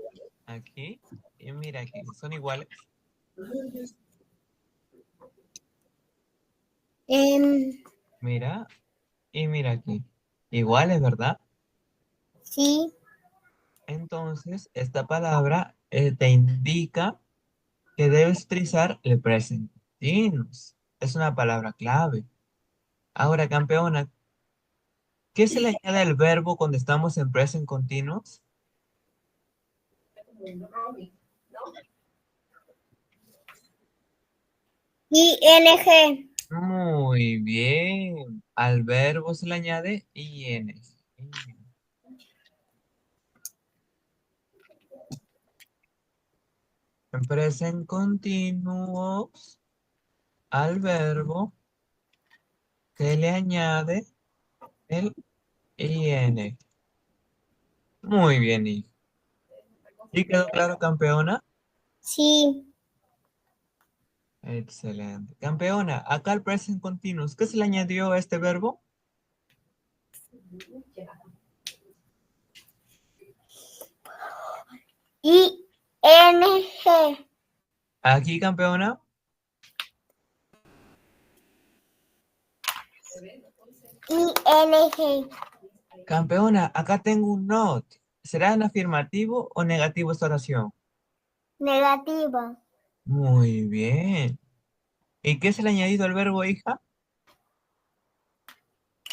aquí y mira aquí, ¿son iguales? Em, Mira y mira aquí. Iguales, ¿verdad? sí. Entonces, esta palabra te indica que debes utilizar el present continuous. Es una palabra clave. Ahora, campeona, ¿qué se le añade al verbo cuando estamos en present continuous? ING. Muy bien. Al verbo se le añade ing. En present continuous, al verbo se le añade el ing. Muy bien, hija. ¿Sí quedó claro, campeona? Sí. Excelente. Campeona, acá al present continuous, ¿qué se le añadió a este verbo? ING. Aquí, campeona. ING. Campeona, acá tengo un not. ¿Será en afirmativo o negativo esta oración? Negativa. Muy bien. ¿Y qué se le ha añadido al verbo, hija?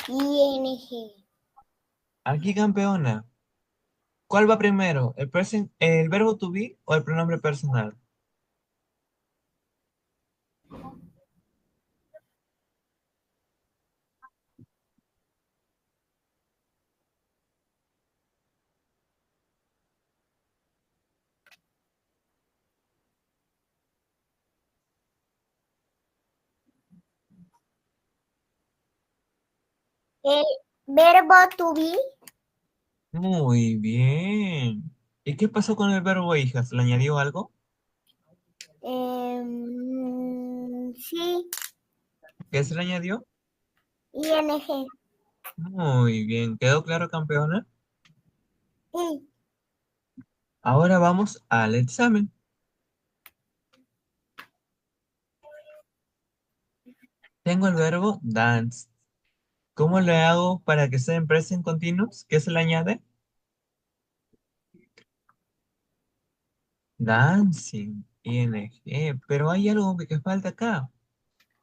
ING. Aquí, campeona. ¿Cuál va primero? ¿El verbo to be o el pronombre personal? El verbo to be. Muy bien. ¿Y qué pasó con el verbo, hija? ¿Se le añadió algo? Sí. ¿Qué se le añadió? ING. Muy bien. ¿Quedó claro, campeona? Sí. Ahora vamos al examen. Tengo el verbo dance. ¿Cómo le hago para que sea en present continuous? ¿Qué se le añade? Dancing, ing. Pero hay algo que falta acá.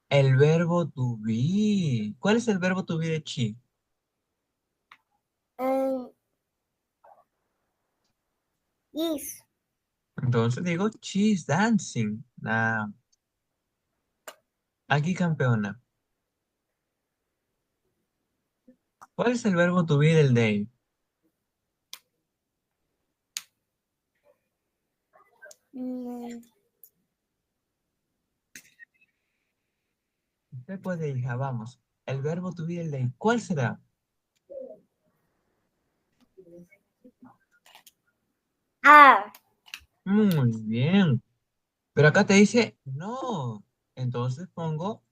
El verbo to be. ¿Cuál es el verbo to be de chi? Um, is. Entonces digo, she's dancing. Ah, aquí, campeona. ¿Cuál es el verbo to be del day? Mm, Usted puede, hija, vamos. El verbo to be del day. ¿Cuál será? are. Muy bien. Pero acá te dice no. Entonces pongo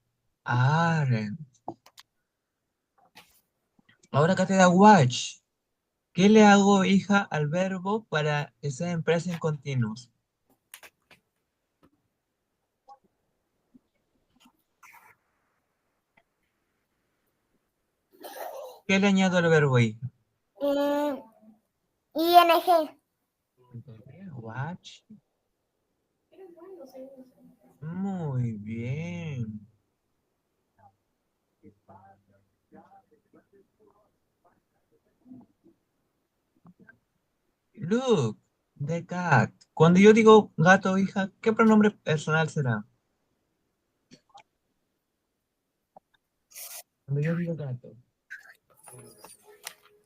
are. Ahora acá te da watch. ¿Qué le hago, hija, al verbo para que sea en present continuous? ¿Qué le añado al verbo, hija? Um, ING. Entonces, watch. Muy bien. Look, the cat. Cuando yo digo gato, hija, ¿qué pronombre personal será? Cuando yo digo gato.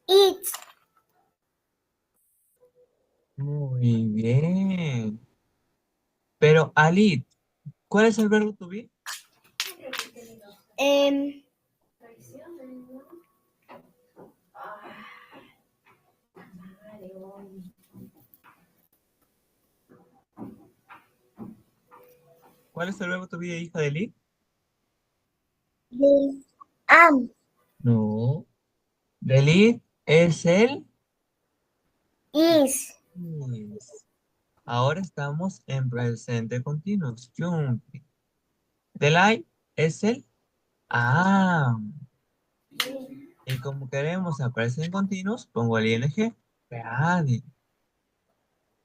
It. Muy bien. Pero Alit, ¿cuál es el verbo to be? Em, Traiciones, ¿no? Ah, madre, hombre. ¿Cuál es el verbo to be, hija de Lee? de am, No. De Lee es el is, is. Ahora estamos en presente continuo. Jumping. De I es el am. Y como queremos aparecer en continuos, pongo el ing. Ready.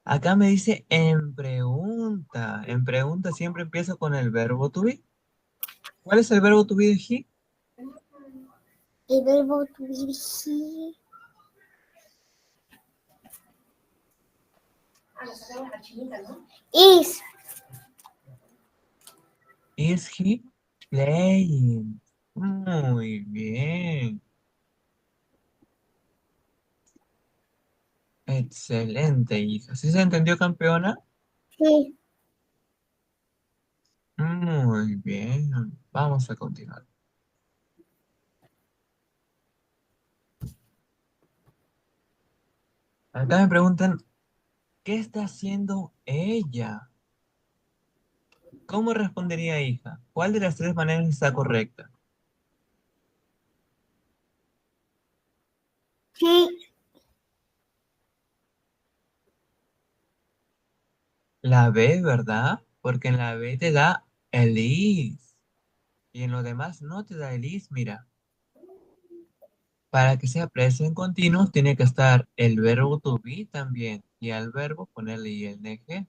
Acá me dice en pregunta. En pregunta siempre empiezo con el verbo to be. ¿Cuál es el verbo to be de he? el verbo to be, he, Ah, le sacamos la chinita, ¿no? is, Is he playing? Muy bien. Excelente, hija. ¿Sí se entendió, campeona? sí, Muy bien. Vamos a continuar. Acá me preguntan, ¿qué está haciendo ella? ¿Cómo respondería, hija? ¿Cuál de las tres maneras está correcta? sí, La B, ¿verdad? Porque en la B te da el is. Y en lo demás no te da el is, mira. Para que sea presente continuo tiene que estar el verbo to be también. Y al verbo ponerle ing.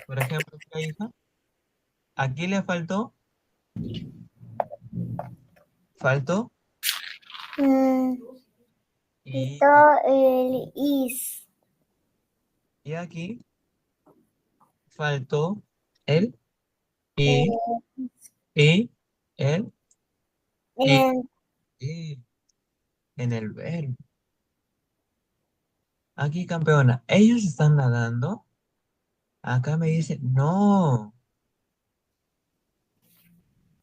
Por ejemplo, ¿qué, hija? Aquí le faltó mm, y, quito el is, y aquí faltó el eh, y, el y, em, y en el verbo. Aquí, campeona, ellos están nadando. Acá me dice, no,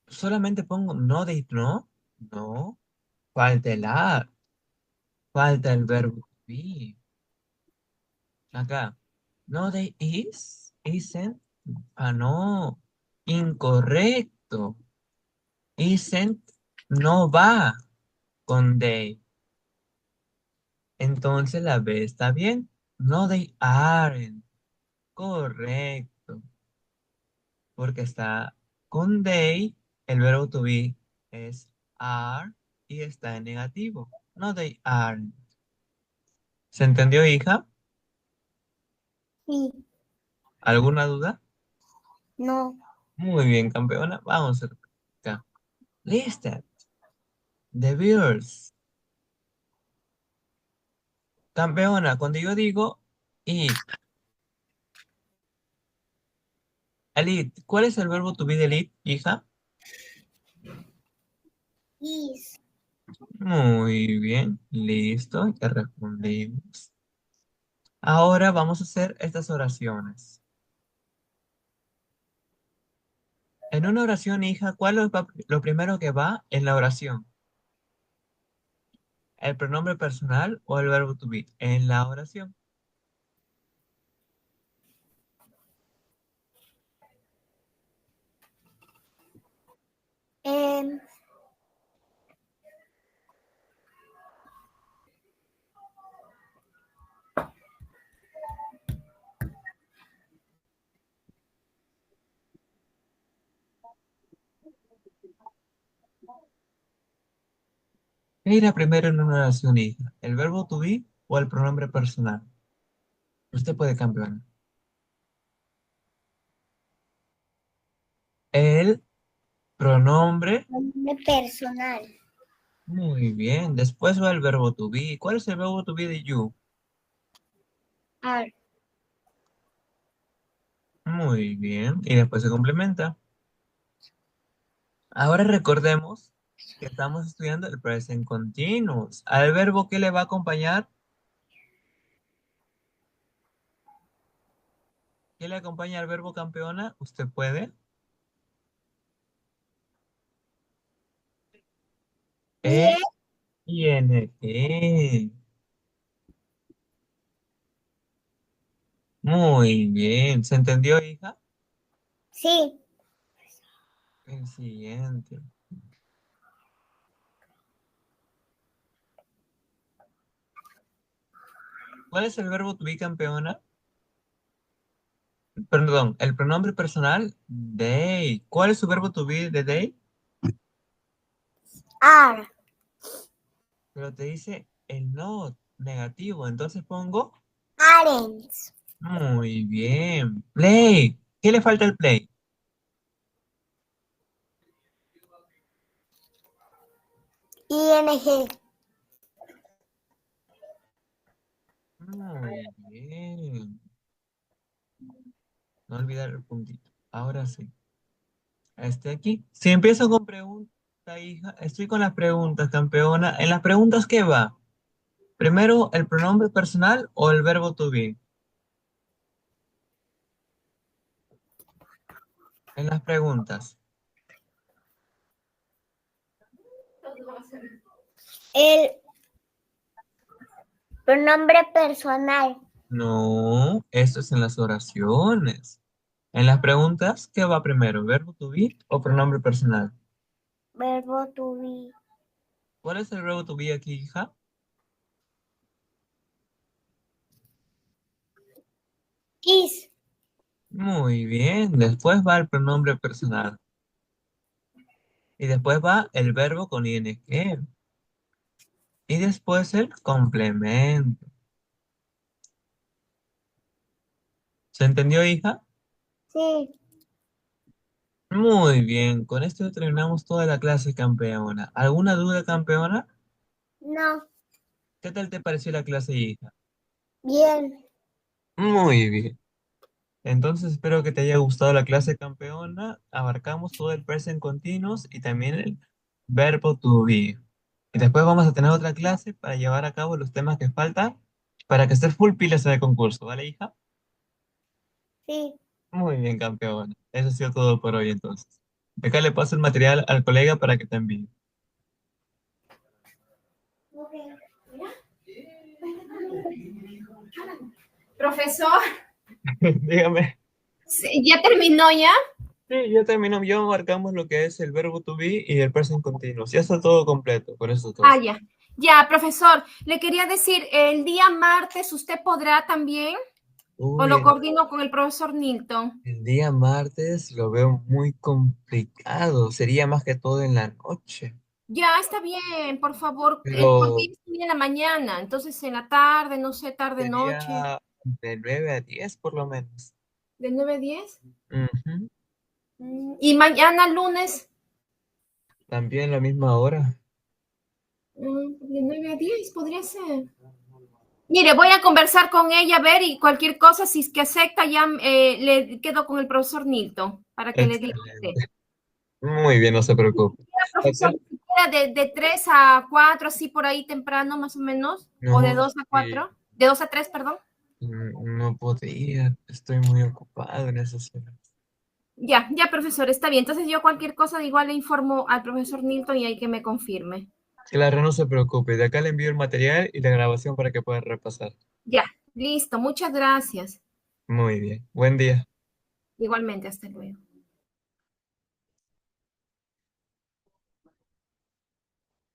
solamente pongo no de no, no, falta el a, falta el verbo to be. Acá, no de isn't, ah, no, incorrecto. Isn't no va con they. Entonces la B está bien. No, they aren't. Correcto. Porque está con they, el verbo to be es are y está en negativo. No, they aren't. ¿Se entendió, hija? sí, ¿Alguna duda? no, Muy bien, campeona. Vamos a acá. Listed. The Bears. Campeona, cuando yo digo it, elite, ¿cuál es el verbo to be de elite, hija? is, Muy bien, listo, ya respondimos. Ahora vamos a hacer estas oraciones. En una oración, hija, ¿cuál es lo primero que va en la oración? ¿El pronombre personal o el verbo to be? En la oración. em, ¿Qué irá primero en una oración, hija? ¿El verbo to be o el pronombre personal? Usted puede cambiar. El pronombre. nombre personal, Muy bien. Después va el verbo to be. ¿Cuál es el verbo to be de you? are, Muy bien. Y después se complementa. Ahora recordemos que estamos estudiando el present continuous. Al verbo que le va a acompañar, ¿Qué le acompaña al verbo campeona? ¿Usted puede? E, Bien. ING. Muy bien. ¿Se entendió, hija? Sí. El siguiente. ¿Cuál es el verbo to be, campeona? Perdón, el pronombre personal, they. ¿Cuál es su verbo to be de they? Are. Pero te dice el not negativo, entonces pongo Aren't. muy bien. Play. ¿Qué le falta al play? ING. Muy bien. No olvidar el puntito. Ahora sí. Aquí. Si empiezo con pregunta, hija, estoy con las preguntas, campeona. ¿En las preguntas qué va? Primero, ¿el pronombre personal o el verbo to be? En las preguntas. El pronombre personal. No, eso es en las oraciones. En las preguntas, ¿qué va primero? ¿Verbo to be o pronombre personal? Verbo to be. ¿Cuál es el verbo to be aquí, hija? Is. Muy bien. Después va el pronombre personal. Y después va el verbo con ing. Y después el complemento. ¿Se entendió, hija? Sí. Muy bien. Con esto terminamos toda la clase, campeona. ¿Alguna duda, campeona? No. ¿Qué tal te pareció la clase, hija? Bien. Muy bien. Entonces espero que te haya gustado la clase, campeona. Abarcamos todo el present continuous y también el verbo to be. Y después vamos a tener otra clase para llevar a cabo los temas que faltan para que estés full pilas en el concurso, ¿vale, hija? Sí. Muy bien, campeona. Eso ha sido todo por hoy entonces. De acá le paso el material al colega para que te envíe. Profesor, Dígame. ¿ya terminó ya? Sí, ya terminó. Ya marcamos lo que es el verbo to be y el present continuous. Ya está todo completo, por eso todo. Ah, ya. Ya, profesor, le quería decir, el día martes usted podrá también, o Uy, lo coordino con el profesor Nilton. el día martes lo veo muy complicado. Sería más que todo en la noche. Ya, está bien, por favor, Pero porque es en la mañana, entonces en la tarde, no sé, tarde, noche, sería de 9 a 10 por lo menos. de 9 a 10. Ujú. Y mañana lunes, También la misma hora. de 9 a 10 podría ser. Mire, voy a conversar con ella, a ver, y cualquier cosa, si es que acepta, ya le quedo con el profesor Nilton para que le diga a usted. Excelente. Muy bien, no se preocupe. Profesor, Acá- ni siquiera de 3 a 4, así por ahí temprano, más o menos, o de No, 2 a sí, 4, de 2 a 3, perdón. no podría. Estoy muy ocupado en esas horas. Ya, ya, profesor, está bien. Entonces yo cualquier cosa igual le informo al profesor Nilton y hay que me confirme. Claro, no se preocupe. De acá le envío el material y la grabación para que pueda repasar. Ya, listo, muchas gracias. Muy bien. Buen día. Igualmente, hasta luego.